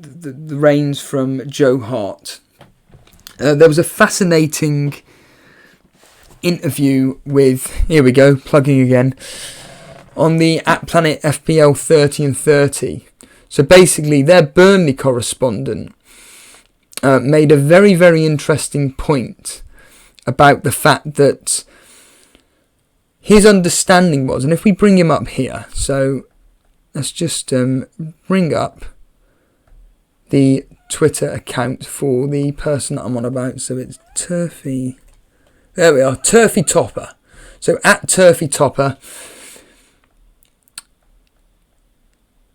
reins from Joe Hart. There was a fascinating interview with, here we go, plugging again, on the @Planet FPL 30 and 30. So basically, their Burnley correspondent made a very, very interesting point about the fact that his understanding was, and if we bring him up here, so let's just bring up the Twitter account for the person that I'm on about. So it's Turfy. There we are, Turfy Topper. So @Turfy Topper,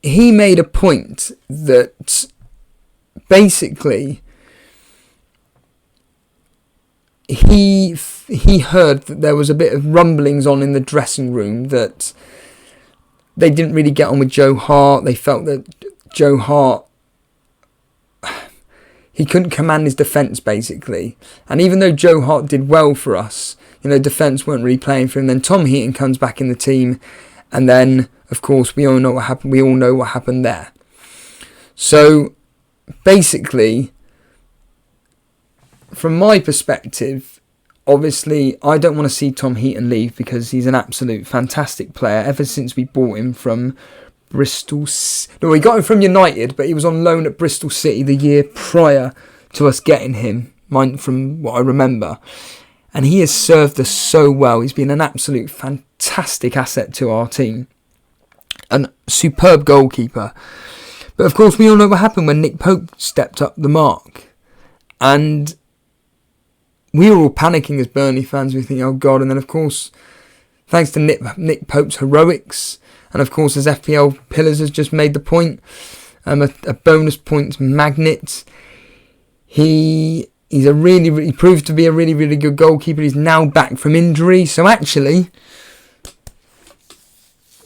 he made a point that basically he heard that there was a bit of rumblings on in the dressing room that they didn't really get on with Joe Hart. They felt that Joe Hart, he couldn't command his defence, basically. And even though Joe Hart did well for us, defence weren't really playing for him. Then Tom Heaton comes back in the team, and then, of course, we all know what happened. We all know what happened there. So, basically, from my perspective, obviously, I don't want to see Tom Heaton leave because he's an absolute fantastic player. Ever since we bought him from Bristol. No, we got him from United, but he was on loan at Bristol City the year prior to us getting him, from what I remember. And he has served us so well. He's been an absolute fantastic asset to our team. A superb goalkeeper. But of course, we all know what happened when Nick Pope stepped up the mark. And we were all panicking as Burnley fans. We think, oh God. And then, of course, thanks to Nick Pope's heroics, and of course, as FPL Pillars has just made the point, a bonus points magnet. He proved to be a really, really good goalkeeper. He's now back from injury. So actually,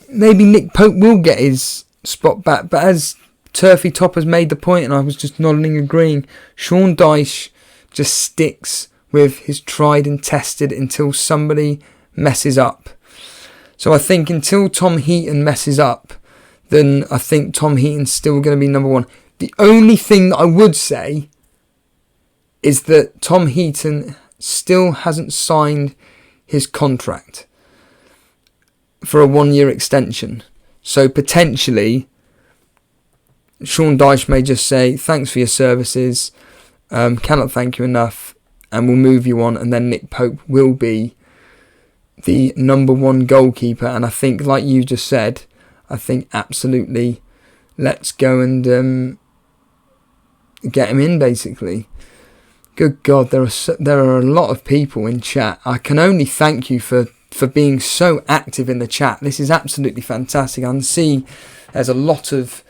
maybe Nick Pope will get his spot back. But as Turfy Top has made the point, and I was just nodding agreeing, Sean Dyche just sticks with his tried and tested until somebody messes up. So I think until Tom Heaton messes up, then I think Tom Heaton's still going to be number one. The only thing that I would say is that Tom Heaton still hasn't signed his contract for a 1-year extension. So potentially, Sean Dyche may just say, thanks for your services. Cannot thank you enough, and we'll move you on. And then Nick Pope will be the number one goalkeeper. And I think, like you just said, I think absolutely, let's go and get him in, basically. Good God, there are a lot of people in chat. I can only thank you for being so active in the chat. This is absolutely fantastic. I can see there's a lot of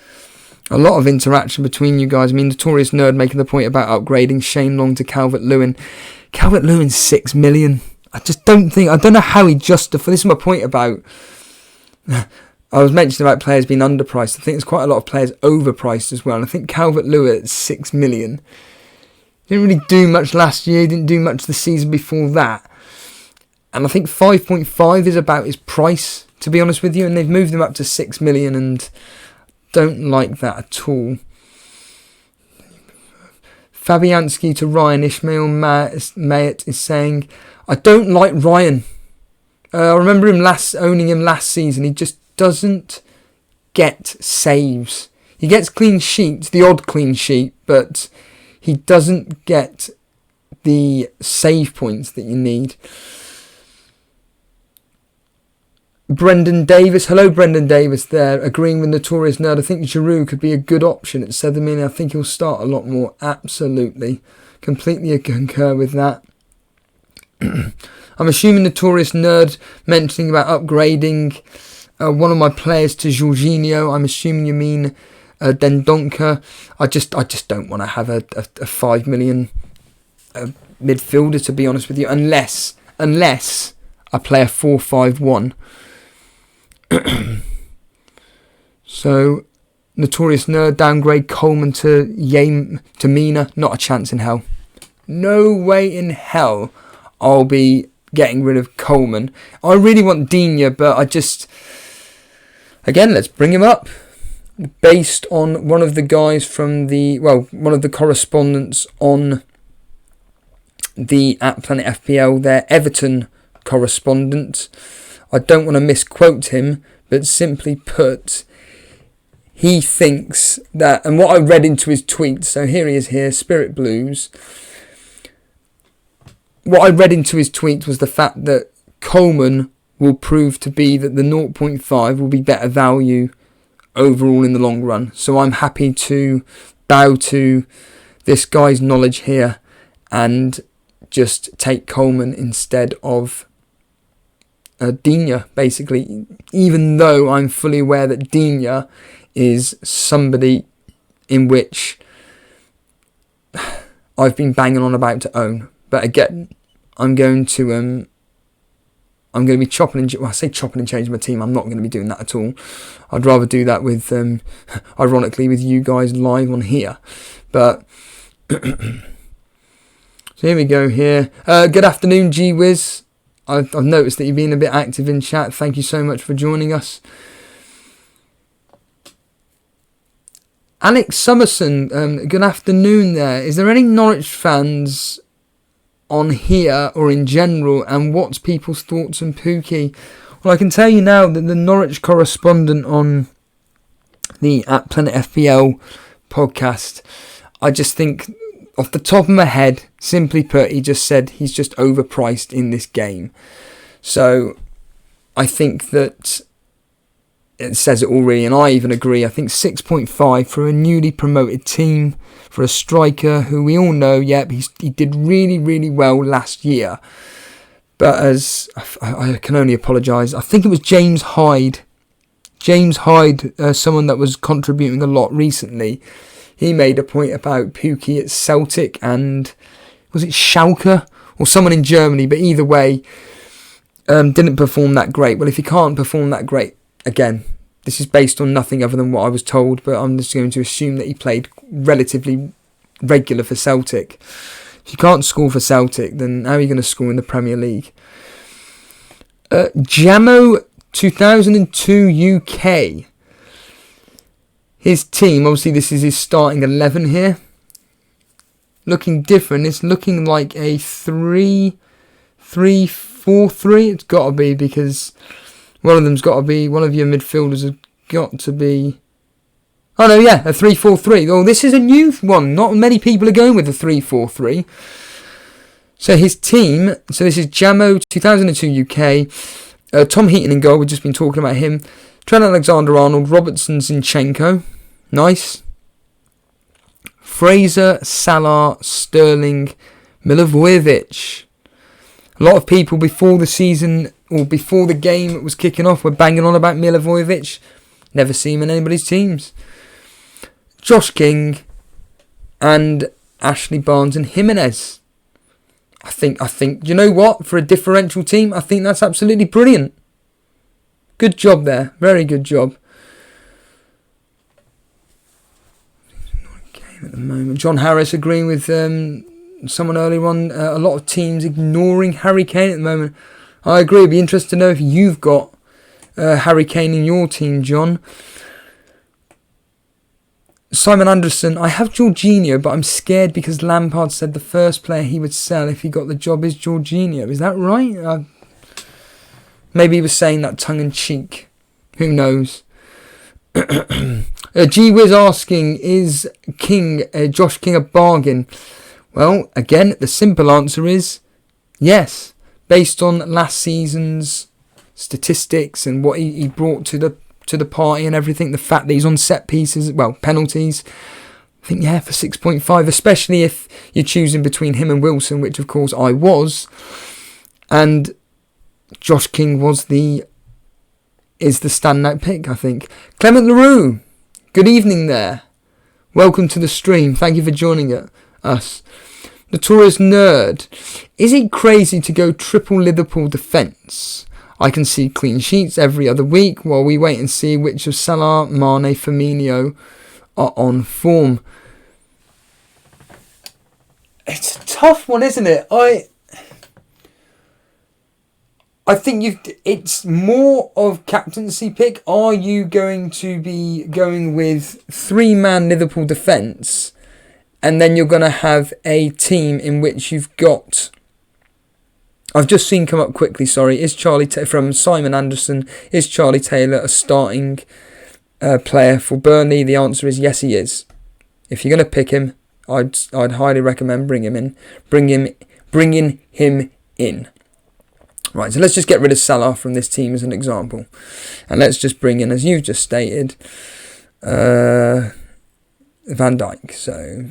interaction between you guys. I mean, Notorious Nerd making the point about upgrading Shane Long to Calvert-Lewin. Calvert-Lewin's 6 million. I don't know how he justifies. This is my point about, I was mentioning about players being underpriced. I think there's quite a lot of players overpriced as well. And I think Calvert-Lewin at 6 million. Didn't really do much last year, didn't do much the season before that. And I think 5.5 is about his price, to be honest with you. And they've moved him up to 6 million and don't like that at all. Fabianski to Ryan. Ishmael Mayet is saying, I don't like Ryan. I remember owning him last season. He just doesn't get saves. He gets clean sheets, the odd clean sheet, but he doesn't get the save points that you need. Brendan Davis. Hello, Brendan Davis there. Agreeing with Notorious Nerd. I think Giroud could be a good option at 7 million. I think he'll start a lot more. Absolutely. Completely concur with that. I'm assuming Notorious Nerd mentioning about upgrading one of my players to Jorginho. I'm assuming you mean Dendoncker. I just don't want to have a 5 million midfielder, to be honest with you, unless I play a 4-5-1. So, Notorious Nerd, downgrade Coleman to Mina. Not a chance in hell. No way in hell I'll be getting rid of Coleman. I really want Digne, but again, let's bring him up. Based on one of the guys from one of the correspondents on the @Planet FPL, their Everton correspondent. I don't want to misquote him, but simply put, he thinks that, and what I read into his tweet, so here he is here, Spirit Blues. What I read into his tweet was the fact that Coleman will prove to be that the 0.5 will be better value overall in the long run. So I'm happy to bow to this guy's knowledge here and just take Coleman instead of Digne, basically, even though I'm fully aware that Digne is somebody in which I've been banging on about to own. But again, I'm going to be chopping and changing my team. I'm not going to be doing that at all. I'd rather do that with, ironically, with you guys live on here. But so here we go. Here, good afternoon, G-Wiz. I've noticed that you've been a bit active in chat. Thank you so much for joining us. Alex Summerson, good afternoon there. Is there any Norwich fans on here or in general, and what's people's thoughts on Pookie? Well, I can tell you now that the Norwich correspondent on the @Planet FPL podcast, I just think, off the top of my head, simply put, he just said he's just overpriced in this game. So I think that it says it all really, and I even agree. I think 6.5 for a newly promoted team, for a striker who we all know, he did really, really well last year. But as I can only apologise, I think it was James Hyde, someone that was contributing a lot recently. He made a point about Pookie at Celtic and, was it Schalke or someone in Germany? But either way, didn't perform that great. Well, if he can't perform that great, again, this is based on nothing other than what I was told, but I'm just going to assume that he played relatively regular for Celtic. If you can't score for Celtic, then how are you going to score in the Premier League? Jamo 2002 UK. His team, obviously this is his starting 11 here. Looking different. It's looking like a 3-4-3. It's got to be, because one of your midfielders has got to be Oh no, yeah, a 3-4-3. Oh, this is a new one. Not many people are going with a 3-4-3. So his team, so this is Jamo 2002 UK. Tom Heaton in goal, we've just been talking about him. Trent Alexander-Arnold, Robertson Zinchenko. Nice. Fraser, Salah, Sterling, Milivojevic. A lot of people before the season, or before the game was kicking off, were banging on about Milivojevic. Never see him in anybody's teams. Josh King and Ashley Barnes and Jimenez. I think, you know what? For a differential team, I think that's absolutely brilliant. Good job there. Very good job. At the moment, John Harris agreeing with someone earlier on. A lot of teams ignoring Harry Kane at the moment. I agree. It'd be interesting to know if you've got Harry Kane in your team, John. Simon Anderson, I have Jorginho, but I'm scared because Lampard said the first player he would sell if he got the job is Jorginho. Is that right? Maybe he was saying that tongue-in-cheek. Who knows? G-Wiz asking, is Josh King a bargain? Well, again, the simple answer is yes. Based on last season's statistics and what he brought to the party and everything, the fact that he's on set pieces, well, penalties, I think, yeah, for 6.5, especially if you're choosing between him and Wilson, which of course I was, and Josh King is the standout pick, I think. Clement LaRue, good evening there. Welcome to the stream. Thank you for joining us. Notorious Nerd, is it crazy to go triple Liverpool defence? I can see clean sheets every other week while we wait and see which of Salah, Mane, Firmino are on form. It's a tough one, isn't it? I think it's more of captaincy pick. Are you going to be going with 3-man Liverpool defence, and then you're going to have a team in which you've got... I've just seen come up quickly, sorry. Is Charlie from Simon Anderson, is Charlie Taylor a starting player for Burnley? The answer is yes, he is. If you're going to pick him, I'd highly recommend bringing him in. Right, so let's just get rid of Salah from this team as an example. And let's just bring in, as you've just stated, Van Dijk. So,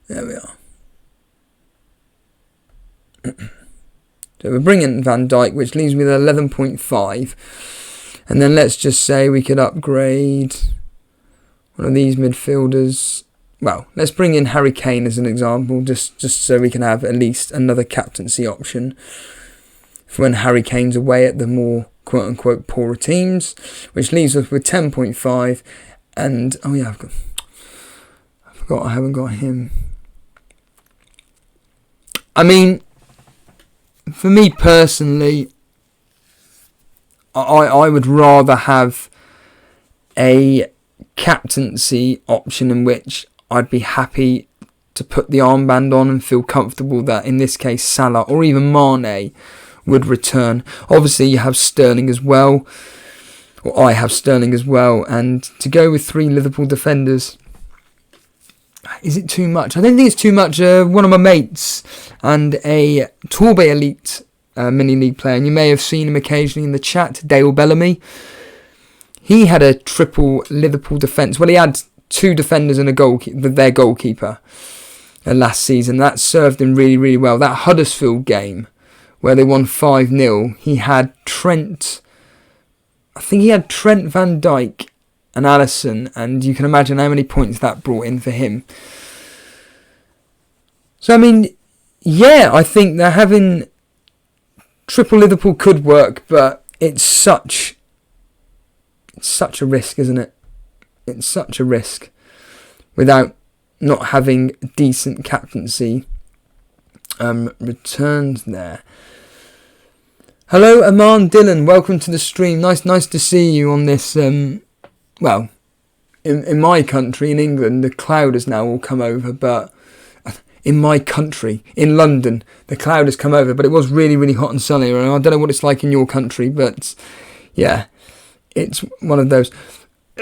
there we are. So we're bringing Van Dijk, which leaves me with 11.5. And then let's just say we could upgrade one of these midfielders. Well, let's bring in Harry Kane as an example, just so we can have at least another captaincy option for when Harry Kane's away at the more quote-unquote poorer teams, which leaves us with 10.5. And, oh yeah, I forgot I haven't got him. I mean, for me personally, I would rather have a captaincy option in which I'd be happy to put the armband on and feel comfortable that in this case Salah or even Mane would return. Obviously you have Sterling as well, or I have Sterling as well, and to go with 3 Liverpool defenders, is it too much? I don't think it's too much. One of my mates and a Torbay Elite mini league player, and you may have seen him occasionally in the chat, Dale Bellamy, he had a triple Liverpool defence. Well, he had 2 defenders and their goalkeeper last season. That served him really, really well. That Huddersfield game where they won 5-0, he had Trent, Van Dijk and Alisson, and you can imagine how many points that brought in for him. So, I mean, yeah, I think they're having triple Liverpool could work, but it's such a risk, isn't it? It's such a risk without not having decent captaincy returns there. Hello, Aman Dillon. Welcome to the stream. Nice to see you on this. Well, in my country, in England, the cloud has now all come over. But in my country, in London, the cloud has come over. But it was really, really hot and sunny. And I don't know what it's like in your country, but yeah, it's one of those.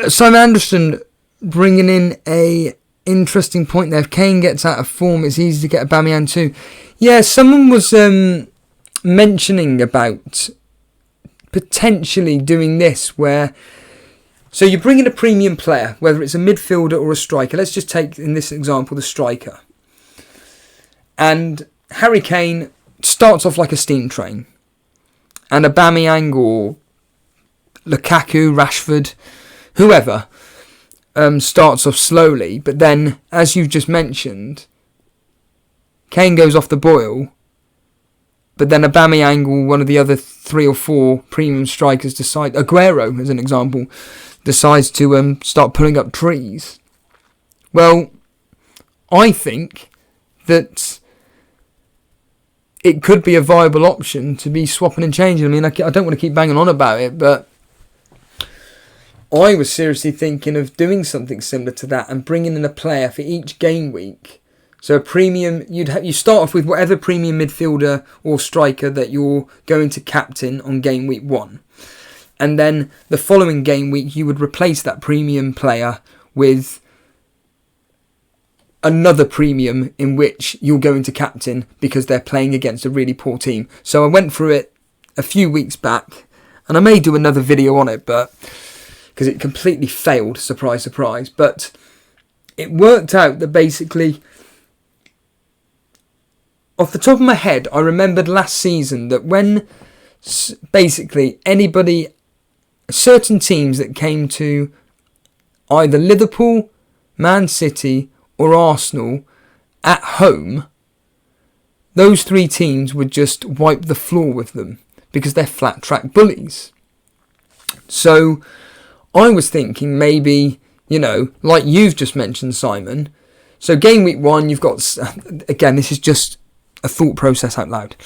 Simon Anderson bringing in a interesting point there. If Kane gets out of form, it's easy to get Aubameyang too. Yeah, someone was mentioning about potentially doing this where... So you bring in a premium player, whether it's a midfielder or a striker. Let's just take, in this example, the striker. And Harry Kane starts off like a steam train. And Aubameyang or Lukaku, Rashford, whoever, starts off slowly. But then, as you've just mentioned, Kane goes off the boil. But then Aubameyang or one of the other 3 or 4 premium strikers decide, Aguero as an example, decides to start pulling up trees. Well, I think that it could be a viable option to be swapping and changing. I mean, I don't want to keep banging on about it, but I was seriously thinking of doing something similar to that and bringing in a player for each game week. So a premium, you start off with whatever premium midfielder or striker that you're going to captain on game week 1. And then the following game week, you would replace that premium player with another premium in which you're going to captain because they're playing against a really poor team. So I went through it a few weeks back, and I may do another video on it, but because it completely failed, surprise, surprise. But it worked out that basically, off the top of my head, I remembered last season that when basically certain teams that came to either Liverpool, Man City or Arsenal at home, those 3 teams would just wipe the floor with them because they're flat track bullies. So I was thinking maybe, like you've just mentioned, Simon. So game week 1, you've got, again, this is just a thought process out loud.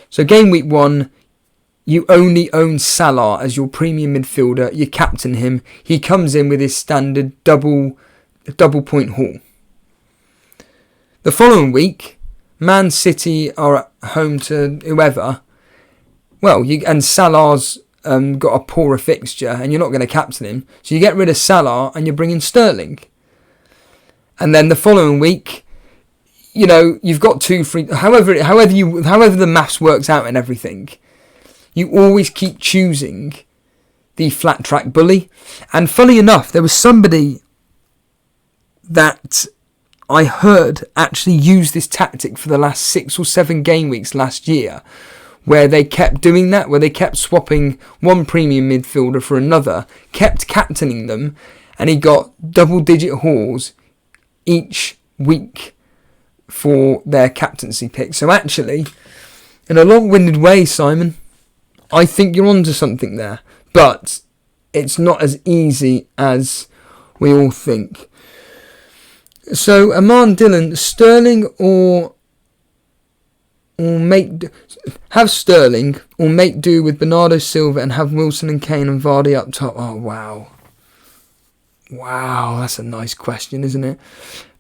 So game week 1, you only own Salah as your premium midfielder. You captain him. He comes in with his standard double point haul. The following week, Man City are at home to whoever. Well, and Salah's got a poorer fixture, and you're not going to captain him. So you get rid of Salah and you bring in Sterling. And then the following week, you've got 2 free. However the maths works out and everything, you always keep choosing the flat track bully. And funny enough, there was somebody that I heard actually use this tactic for the last 6 or 7 game weeks last year, where they kept doing that, where they kept swapping one premium midfielder for another, kept captaining them, and he got double-digit hauls each week for their captaincy pick. So actually, in a long-winded way, Simon, I think you're onto something there, but it's not as easy as we all think. So, Aman Dillon, Sterling or have Sterling or make do with Bernardo Silva and have Wilson and Kane and Vardy up top. Oh, wow, that's a nice question, isn't it?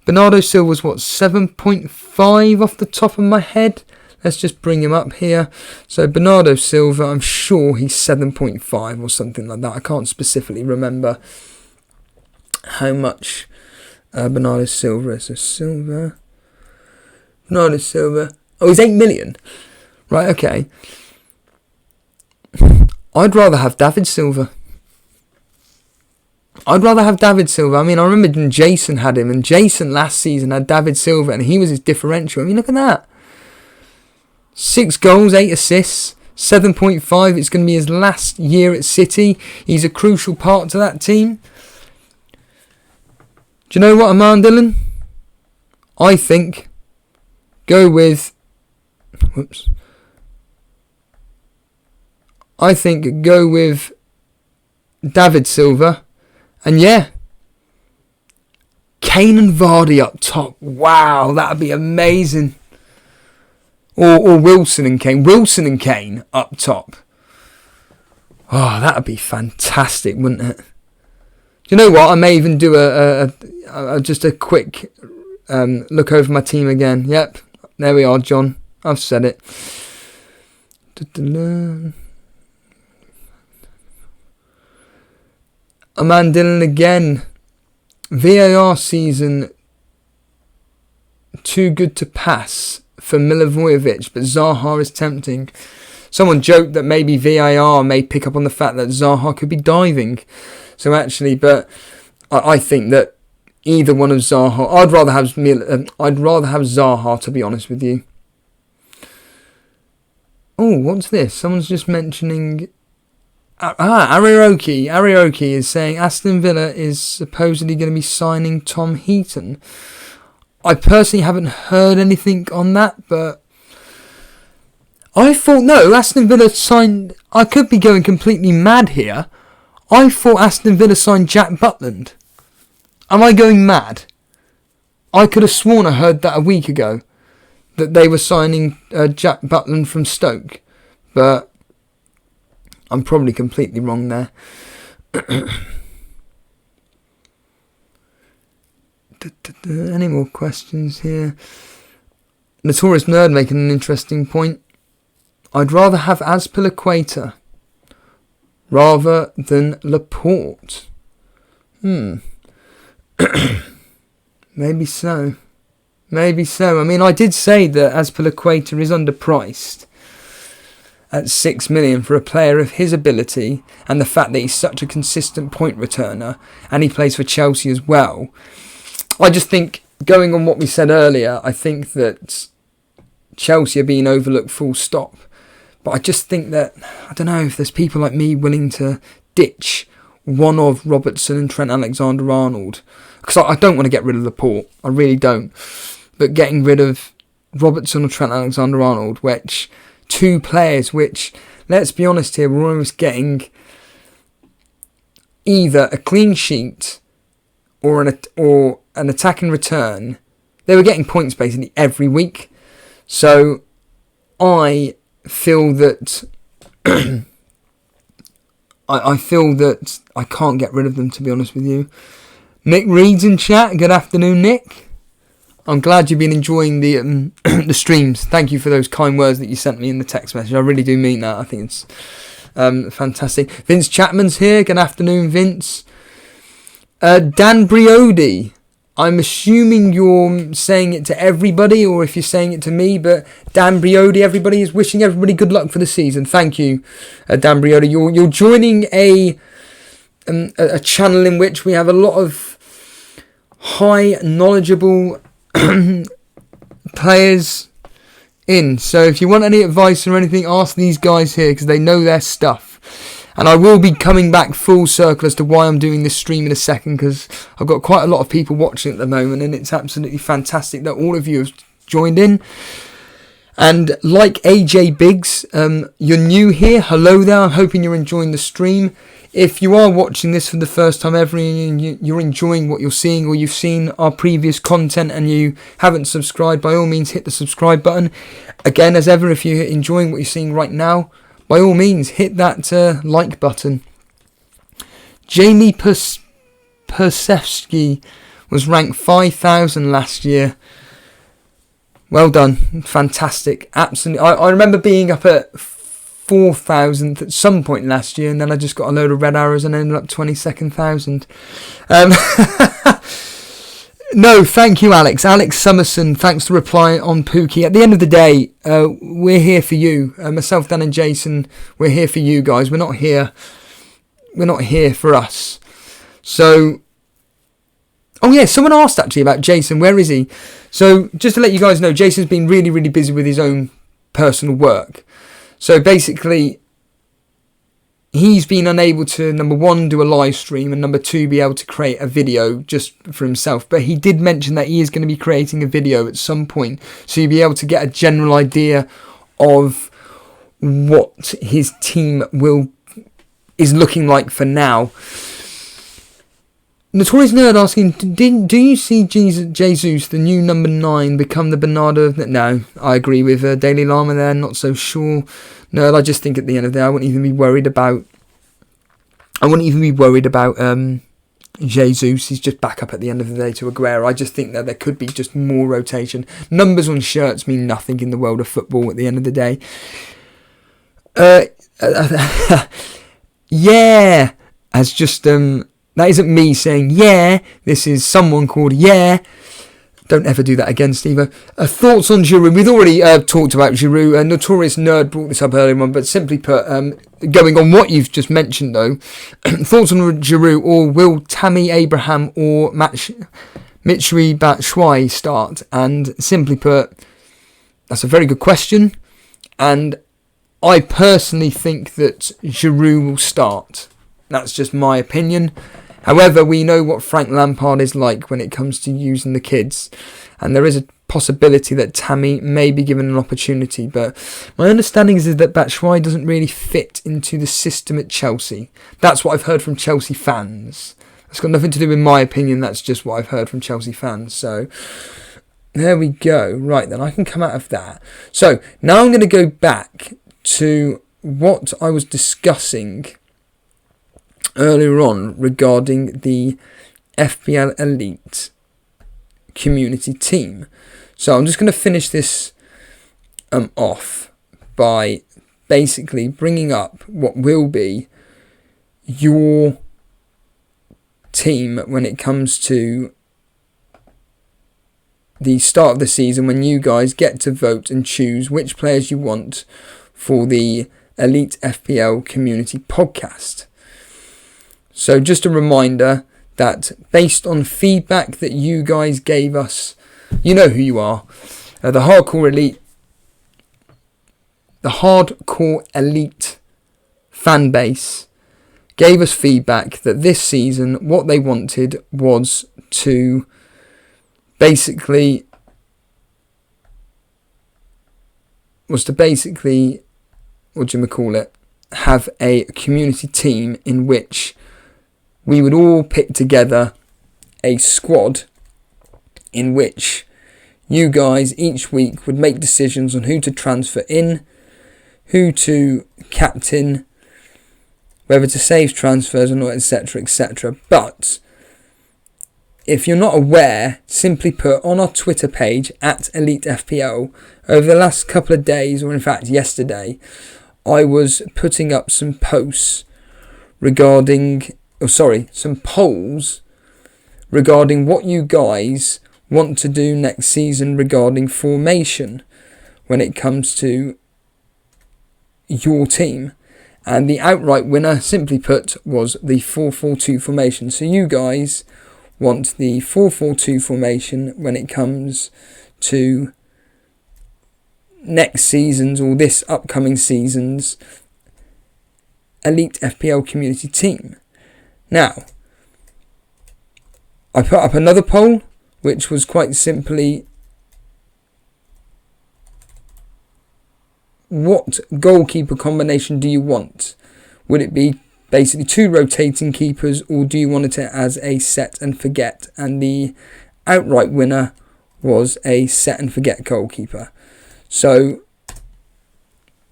Bernardo Silva was 7.5 off the top of my head. Let's just bring him up here. So Bernardo Silva, I'm sure he's 7.5 or something like that. I can't specifically remember how much Bernardo Silva is. So Bernardo Silva. Oh, he's 8 million. Right, okay. I'd rather have David Silva. I mean, I remember when Jason had him, and Jason last season had David Silva, and he was his differential. I mean, look at that. 6 goals, 8 assists, 7.5. It's going to be his last year at City. He's a crucial part to that team. Do you know what, Aman Dillon? I think go with... I think go with David Silva. And yeah, Kane and Vardy up top. Wow, that would be amazing. Or Wilson and Kane. Wilson and Kane up top. Oh, that would be fantastic, wouldn't it? Do you know what? I may even do just a quick look over my team again. Yep, there we are, John. I've said it. man Dylan again. VAR season too good to pass for Milivojevic, but Zaha is tempting. Someone joked that maybe VAR may pick up on the fact that Zaha could be diving. So actually, but I think that either one of Zaha, I'd rather have Zaha, to be honest with you. Oh, what's this? Someone's just mentioning. Arioki is saying Aston Villa is supposedly going to be signing Tom Heaton. I personally haven't heard anything on that, but I thought, no, Aston Villa signed. I could be going completely mad here. I thought Aston Villa signed Jack Butland. Am I going mad? I could have sworn I heard that a week ago, that they were signing Jack Butland from Stoke, but I'm probably completely wrong there. Any more questions here? Notorious Nerd making an interesting point. I'd rather have Azpilicueta rather than Laporte. Maybe so. Maybe so. I mean, I did say that Azpilicueta is underpriced at 6 million for a player of his ability and the fact that he's such a consistent point returner and he plays for Chelsea as well. I just think, going on what we said earlier, I think that Chelsea are being overlooked full stop. But I just think that, I don't know, if there's people like me willing to ditch one of Robertson and Trent Alexander-Arnold, because I don't want to get rid of Laporte, I really don't. But getting rid of Robertson or Trent Alexander-Arnold, which two players which, let's be honest here, we're almost getting either a clean sheet or an attack and return. They were getting points basically every week. So I feel that I feel that I can't get rid of them, to be honest with you. Nick Reed's in chat. Good afternoon, Nick. I'm glad you've been enjoying the the streams. Thank you for those kind words that you sent me in the text message. I really do mean that. I think it's fantastic. Vince Chapman's here. Good afternoon, Vince. Dan Briodi. I'm assuming you're saying it to everybody, or if you're saying it to me, but Dan Briodi, everybody is wishing everybody good luck for the season. Thank you, Dan Briodi. You're joining a channel in which we have a lot of high knowledgeable players in. So if you want any advice or anything, ask these guys here because they know their stuff. And I will be coming back full circle as to why I'm doing this stream in a second, because I've got quite a lot of people watching at the moment, and it's absolutely fantastic that all of you have joined in. And like AJ Biggs, you're new here. Hello there. I'm hoping you're enjoying the stream. If you are watching this for the first time ever and you're enjoying what you're seeing, or you've seen our previous content and you haven't subscribed, by all means hit the subscribe button. Again, as ever, if you're enjoying what you're seeing right now, by all means, hit that like button. Jamie Persevsky was ranked 5,000 last year. Well done. Fantastic. Absolutely. I remember being up at 4,000 at some point last year, and then I just got a load of red arrows and ended up 22,000. No, thank you, Alex. Alex Summerson, thanks for replying on Pookie. At the end of the day, we're here for you. Myself, Dan and Jason, we're here for you guys. We're not here for us. So, oh yeah, someone asked actually about Jason. Where is he? So, just to let you guys know, Jason's been really, really busy with his own personal work. So basically, he's been unable to, number one, do a live stream, and number two, be able to create a video just for himself. But he did mention that he is going to be creating a video at some point, so you'll be able to get a general idea of what his team is looking like for now. Notorious Nerd asking, do you see Jesus, the new number 9, become the Bernardo? No, I agree with Daily Llama there, not so sure. No, I just think at the end of the day, I wouldn't even be worried about Jesus. He's just back up at the end of the day to Aguero. I just think that there could be just more rotation. Numbers on shirts mean nothing in the world of football at the end of the day. Yeah, as just That isn't me saying, yeah, this is someone called yeah. Don't ever do that again, Steve. Thoughts on Giroud? We've already talked about Giroud. Notorious Nerd brought this up earlier on, but simply put, going on what you've just mentioned, though, thoughts on Giroud, or will Tammy Abraham or Michy Batshuayi start? And simply put, that's a very good question, and I personally think that Giroud will start. That's just my opinion. However, we know what Frank Lampard is like when it comes to using the kids, and there is a possibility that Tammy may be given an opportunity, but my understanding is that Batshuayi doesn't really fit into the system at Chelsea. That's what I've heard from Chelsea fans. That's got nothing to do with my opinion, that's just what I've heard from Chelsea fans. So, there we go. Right then, I can come out of that. So, now I'm going to go back to what I was discussing earlier on regarding the FPL Elite community team. So I'm just going to finish this off by basically bringing up what will be your team when it comes to the start of the season, when you guys get to vote and choose which players you want for the Elite FPL community podcast. So just a reminder that based on feedback that you guys gave us, you know who you are, the Hardcore Elite fan base gave us feedback that this season what they wanted was to basically have a community team in which we would all pick together a squad in which you guys each week would make decisions on who to transfer in, who to captain, whether to save transfers or not, etc, etc. But if you're not aware, simply put, on our Twitter page at EliteFPL, over the last couple of days, or in fact yesterday, I was putting up some posts some polls regarding what you guys want to do next season regarding formation when it comes to your team. And the outright winner, simply put, was the 4-4-2 formation. So you guys want the 4-4-2 formation when it comes to next season's, or this upcoming season's, Elite FPL community team. Now, I put up another poll, which was quite simply, what goalkeeper combination do you want? Would it be basically 2 rotating keepers, or do you want it as a set and forget? And the outright winner was a set and forget goalkeeper. So,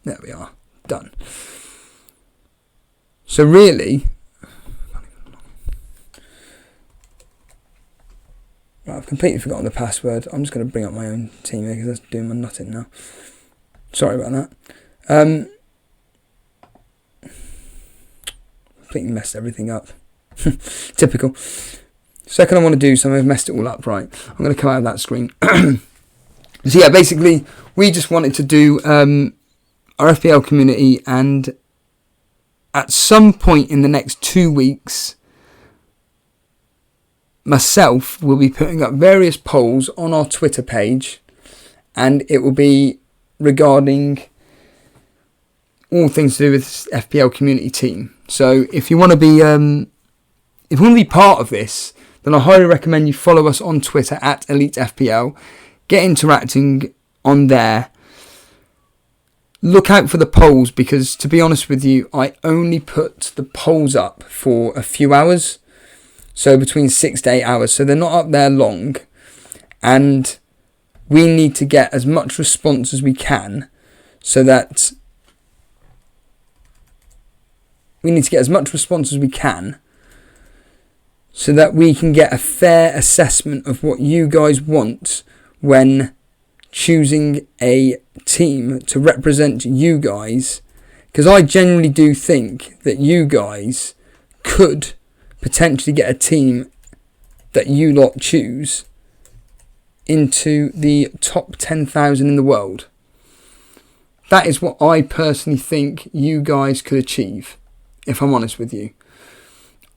there we are, done. So really, right, I've completely forgotten the password. I'm just going to bring up my own team here because that's doing my nutting now. Sorry about that. Completely messed everything up. Typical. Second I want to do something, I've messed it all up. Right, I'm going to come out of that screen. So yeah, basically, we just wanted to do our FPL community, and at some point in the next 2 weeks, myself will be putting up various polls on our Twitter page, and it will be regarding all things to do with this FPL community team. So if you want to be part of this, then I highly recommend you follow us on Twitter at EliteFPL. Get interacting on there. Look out for the polls, because to be honest with you, I only put the polls up for a few hours. So between 6 to 8 hours. So they're not up there long. And we need to get as much response as we can, so that we can get a fair assessment of what you guys want when choosing a team to represent you guys. Because I genuinely do think that you guys could potentially get a team that you lot choose into the top 10,000 in the world. That is what I personally think you guys could achieve, if I'm honest with you.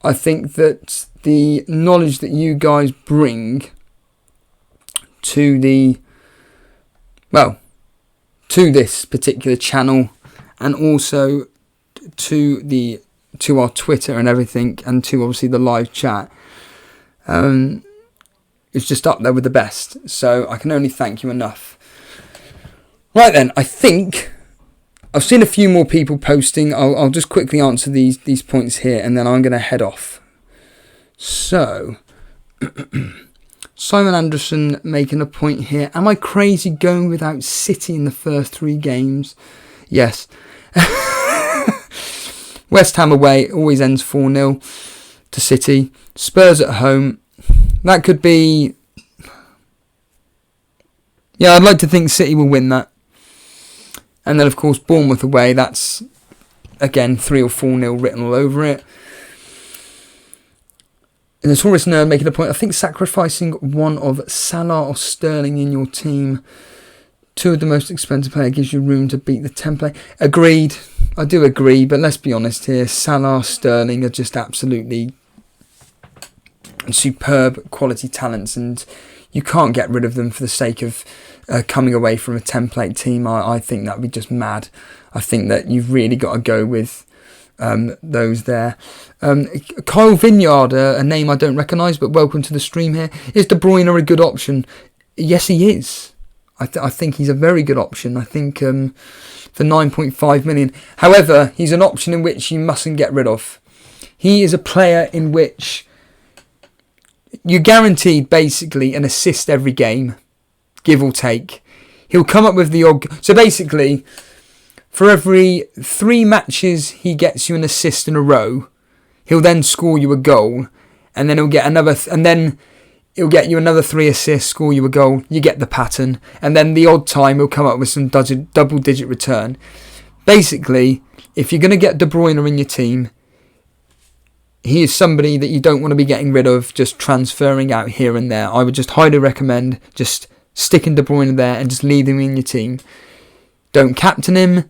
I think that the knowledge that you guys bring to to this particular channel, and also to our Twitter and everything, and to obviously the live chat, is just up there with the best. So I can only thank you enough. Right then, I think I've seen a few more people posting. I'll just quickly answer these points here, and then I'm going to head off. So, Simon Anderson making a point here. Am I crazy going without City in the first 3 games? Yes. West Ham away always ends 4-0 to City. Spurs at home. That could be... Yeah, I'd like to think City will win that. And then, of course, Bournemouth away. That's, again, 3 or 4-0 written all over it. And the Taurus Nerd making a point. I think sacrificing one of Salah or Sterling in your team, 2 of the most expensive players, gives you room to beat the template. Agreed. I do agree. But let's be honest here. Salah, Sterling are just absolutely superb quality talents. And you can't get rid of them for the sake of coming away from a template team. I think that would be just mad. I think that you've really got to go with those there. Kyle Vineyard, a name I don't recognise, but welcome to the stream here. Is De Bruyne a good option? Yes, he is. I think he's a very good option. I think for 9.5 million. However, he's an option in which you mustn't get rid of. He is a player in which you're guaranteed basically an assist every game, give or take. He'll come up with the odd... So basically, for every 3 matches he gets you an assist in a row, he'll then score you a goal, and then he'll get another... and then he'll get you another 3 assists, score you a goal. You get the pattern. And then the odd time he'll come up with some double-digit return. Basically, if you're going to get De Bruyne in your team, he is somebody that you don't want to be getting rid of, just transferring out here and there. I would just highly recommend just sticking De Bruyne there and just leave him in your team. Don't captain him,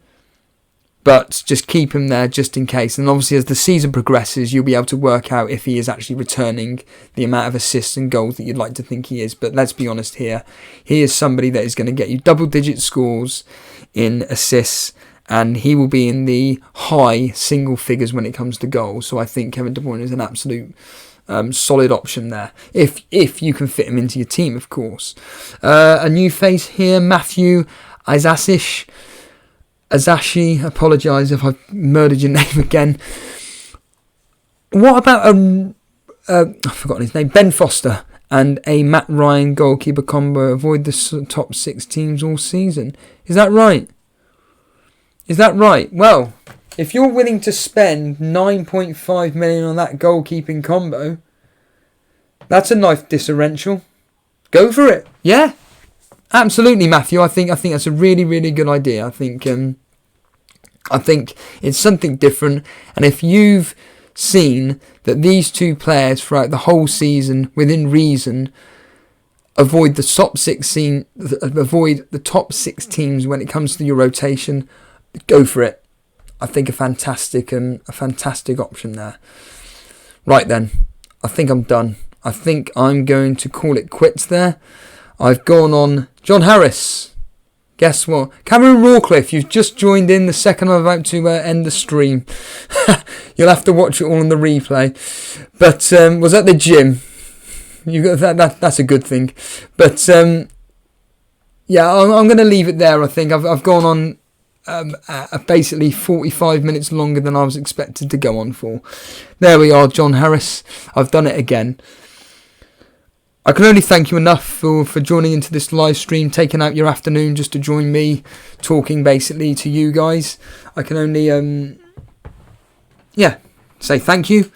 but just keep him there just in case. And obviously as the season progresses, you'll be able to work out if he is actually returning the amount of assists and goals that you'd like to think he is. But let's be honest here. He is somebody that is going to get you double-digit scores in assists, and he will be in the high single figures when it comes to goals. So I think Kevin De Bruyne is an absolute solid option there. If you can fit him into your team, of course. A new face here, Matthew Azashi. Apologise if I've murdered your name again. What about I've forgotten his name, Ben Foster and a Matt Ryan goalkeeper combo? Avoid the top 6 teams all season. Is that right? Well, if you're willing to spend 9.5 million on that goalkeeping combo, that's a nice differential. Go for it. Yeah, absolutely, Matthew. I think that's a really, really good idea. I think it's something different. And if you've seen that these 2 players throughout the whole season, within reason, avoid the top 6 teams when it comes to your rotation, go for it. I think a fantastic option there. Right then, I think I'm done. I think I'm going to call it quits there. I've gone on John Harris. Guess what? Cameron Rawcliffe, you've just joined in the second I'm about to end the stream. You'll have to watch it all on the replay. But was at the gym. You got that's a good thing. But yeah, I'm going to leave it there. I think I've gone on basically 45 minutes longer than I was expected to go on for. There we are, John Harris. I've done it again. I can only thank you enough for joining into this live stream, taking out your afternoon just to join me, talking basically to you guys. I can only say thank you.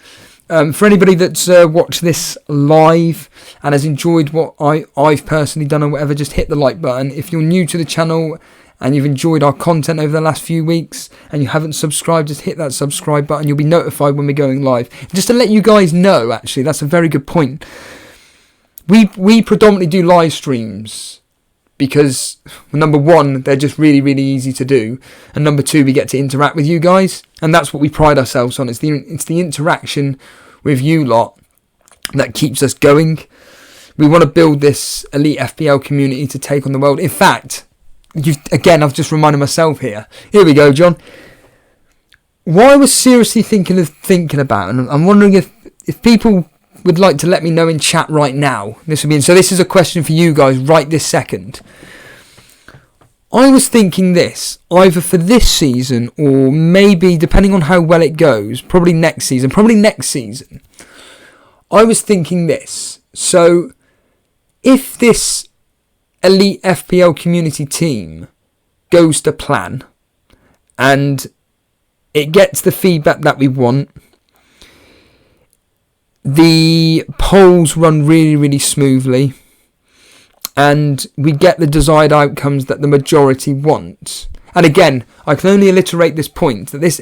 For anybody that's watched this live and has enjoyed what I've personally done or whatever, just hit the like button. If you're new to the channel and you've enjoyed our content over the last few weeks and you haven't subscribed, just hit that subscribe button. You'll be notified when we're going live. Just to let you guys know, actually, that's a very good point. We predominantly do live streams because, number one, they're just really, really easy to do. And number two, we get to interact with you guys. And that's what we pride ourselves on. It's the interaction with you lot that keeps us going. We want to build this elite FPL community to take on the world. In fact, I've just reminded myself here. Here we go, John. What I was seriously thinking about, and I'm wondering if people would like to let me know in chat right now. This is a question for you guys right this second. I was thinking this, either for this season or maybe, depending on how well it goes, probably next season. I was thinking this. So, if this elite FPL community team goes to plan and it gets the feedback that we want, the polls run really, really smoothly, and we get the desired outcomes that the majority want. And again, I can only alliterate this point, that this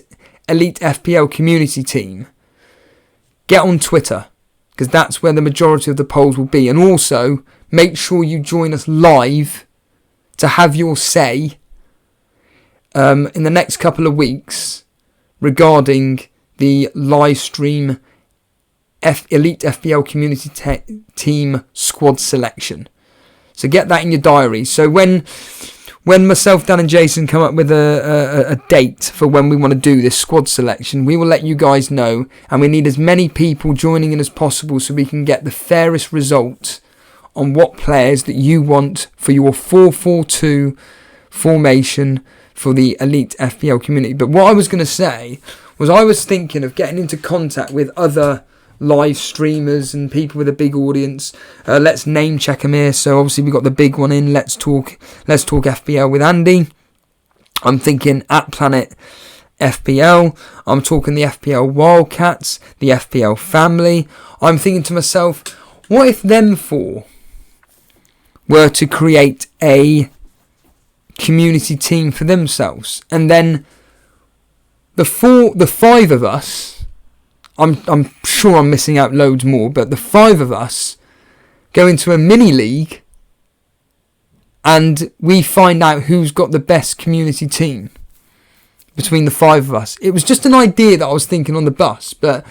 elite FPL community team, get on Twitter, because that's where the majority of the polls will be. And also, make sure you join us live to have your say in the next couple of weeks regarding the live stream elite FPL community team squad selection. So get that in your diary. So when myself, Dan and Jason come up with a date for when we want to do this squad selection, we will let you guys know, and we need as many people joining in as possible so we can get the fairest result on what players that you want for your 4-4-2 formation for the elite FPL community. But what I was going to say was I was thinking of getting into contact with other live streamers and people with a big audience. Let's name check them here. So obviously we got the big one in. Let's talk FPL with Andy. I'm thinking at Planet FPL. I'm talking the FPL Wildcats, the FPL family. I'm thinking to myself, what if them four were to create a community team for themselves, and then the five of us, I'm sure I'm missing out loads more, but the five of us go into a mini league and we find out who's got the best community team between the five of us. It was just an idea that I was thinking on the bus, but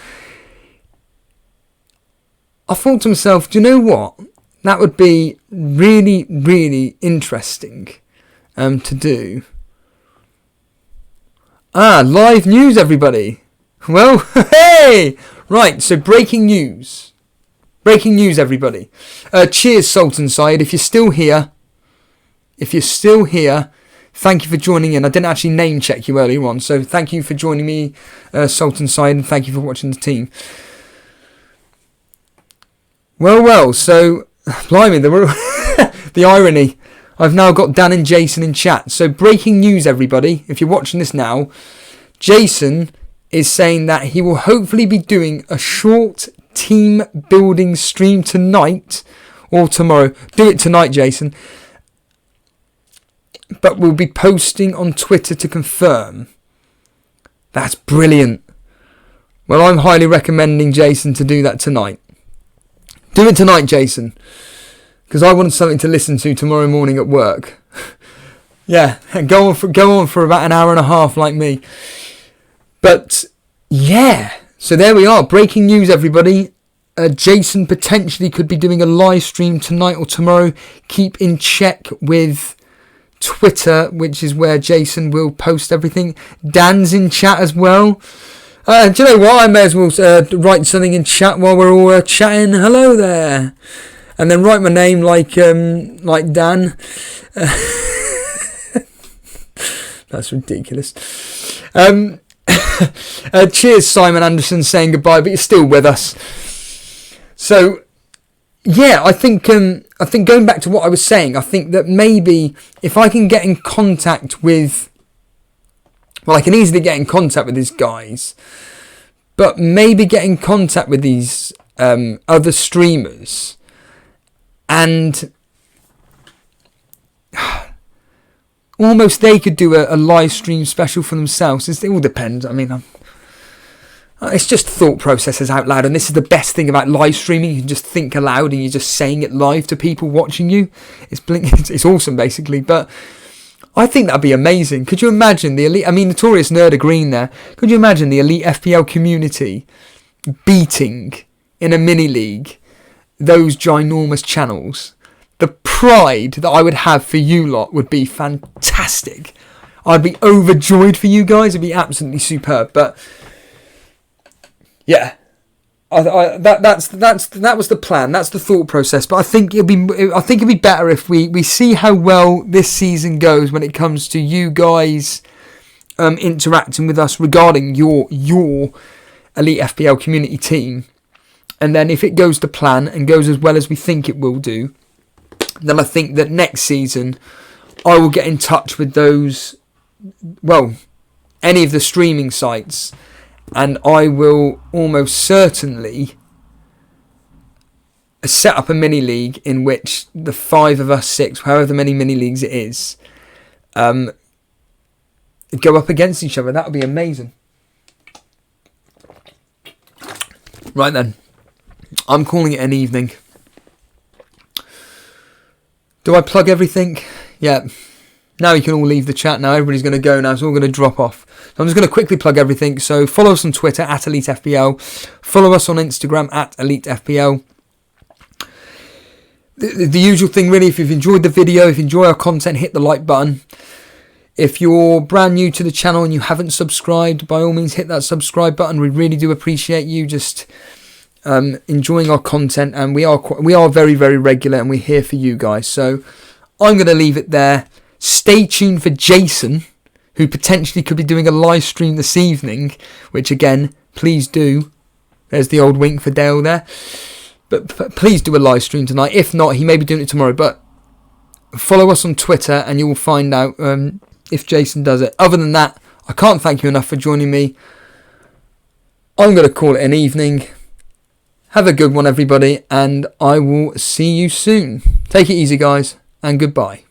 I thought to myself, do you know what? That would be really, really interesting to do. Live news, everybody. Well, hey! Right, so breaking news. Breaking news, everybody. Cheers, Sultan Side. If you're still here, thank you for joining in. I didn't actually name check you earlier on, so thank you for joining me, Sultan Side, and thank you for watching the team. Well, so, blimey, the irony. I've now got Dan and Jason in chat. So breaking news, everybody. If you're watching this now, Jason is saying that he will hopefully be doing a short team building stream tonight or tomorrow. Do it tonight, Jason. But we'll be posting on Twitter to confirm. That's brilliant. Well, I'm highly recommending Jason to do that tonight. Do it tonight, Jason. Because I want something to listen to tomorrow morning at work. Yeah, go on for about an hour and a half like me. But yeah, so there we are. Breaking news, everybody. Jason potentially could be doing a live stream tonight or tomorrow. Keep in check with Twitter, which is where Jason will post everything. Dan's in chat as well. Do you know what? I may as well write something in chat while we're all chatting. Hello there. And then write my name like Dan. That's ridiculous. Cheers, Simon Anderson, saying goodbye, but you're still with us. So, yeah, I think going back to what I was saying, I think that maybe if I can get in contact with, well, I can easily get in contact with these guys, but maybe get in contact with these other streamers and almost they could do a live stream special for themselves. It all depends. I mean, it's just thought processes out loud, and this is the best thing about live streaming. You can just think aloud and you're just saying it live to people watching you. It's awesome, basically. But I think that'd be amazing. Could you imagine the elite? I mean, Notorious Nerd agreeing there. Could you imagine the elite FPL community beating in a mini league those ginormous channels? The pride that I would have for you lot would be fantastic. I'd be overjoyed for you guys. It'd be absolutely superb. But yeah, that was the plan. That's the thought process. But I think it'd be better if we see how well this season goes when it comes to you guys interacting with us regarding your elite FPL community team. And then if it goes to plan and goes as well as we think it will do, then I think that next season I will get in touch with any of the streaming sites, and I will almost certainly set up a mini league in which the 5 of us, 6, however many mini leagues it is, go up against each other. That would be amazing. Right then, I'm calling it an evening. Do I plug everything? Yeah. Now you can all leave the chat now. Everybody's going to go now. It's all going to drop off. So I'm just going to quickly plug everything. So follow us on Twitter at EliteFPL. Follow us on Instagram at EliteFPL. The usual thing really, if you've enjoyed the video, if you enjoy our content, hit the like button. If you're brand new to the channel and you haven't subscribed, by all means hit that subscribe button. We really do appreciate you just enjoying our content, and we are very, very regular, and we're here for you guys. So I'm going to leave it there. Stay tuned for Jason, who potentially could be doing a live stream this evening, which again, please do. There's the old wink for Dale there. But please do a live stream tonight. If not, he may be doing it tomorrow. But follow us on Twitter and you will find out if Jason does it. Other than that, I can't thank you enough for joining me. I'm going to call it an evening. Have a good one, everybody, and I will see you soon. Take it easy, guys, and goodbye.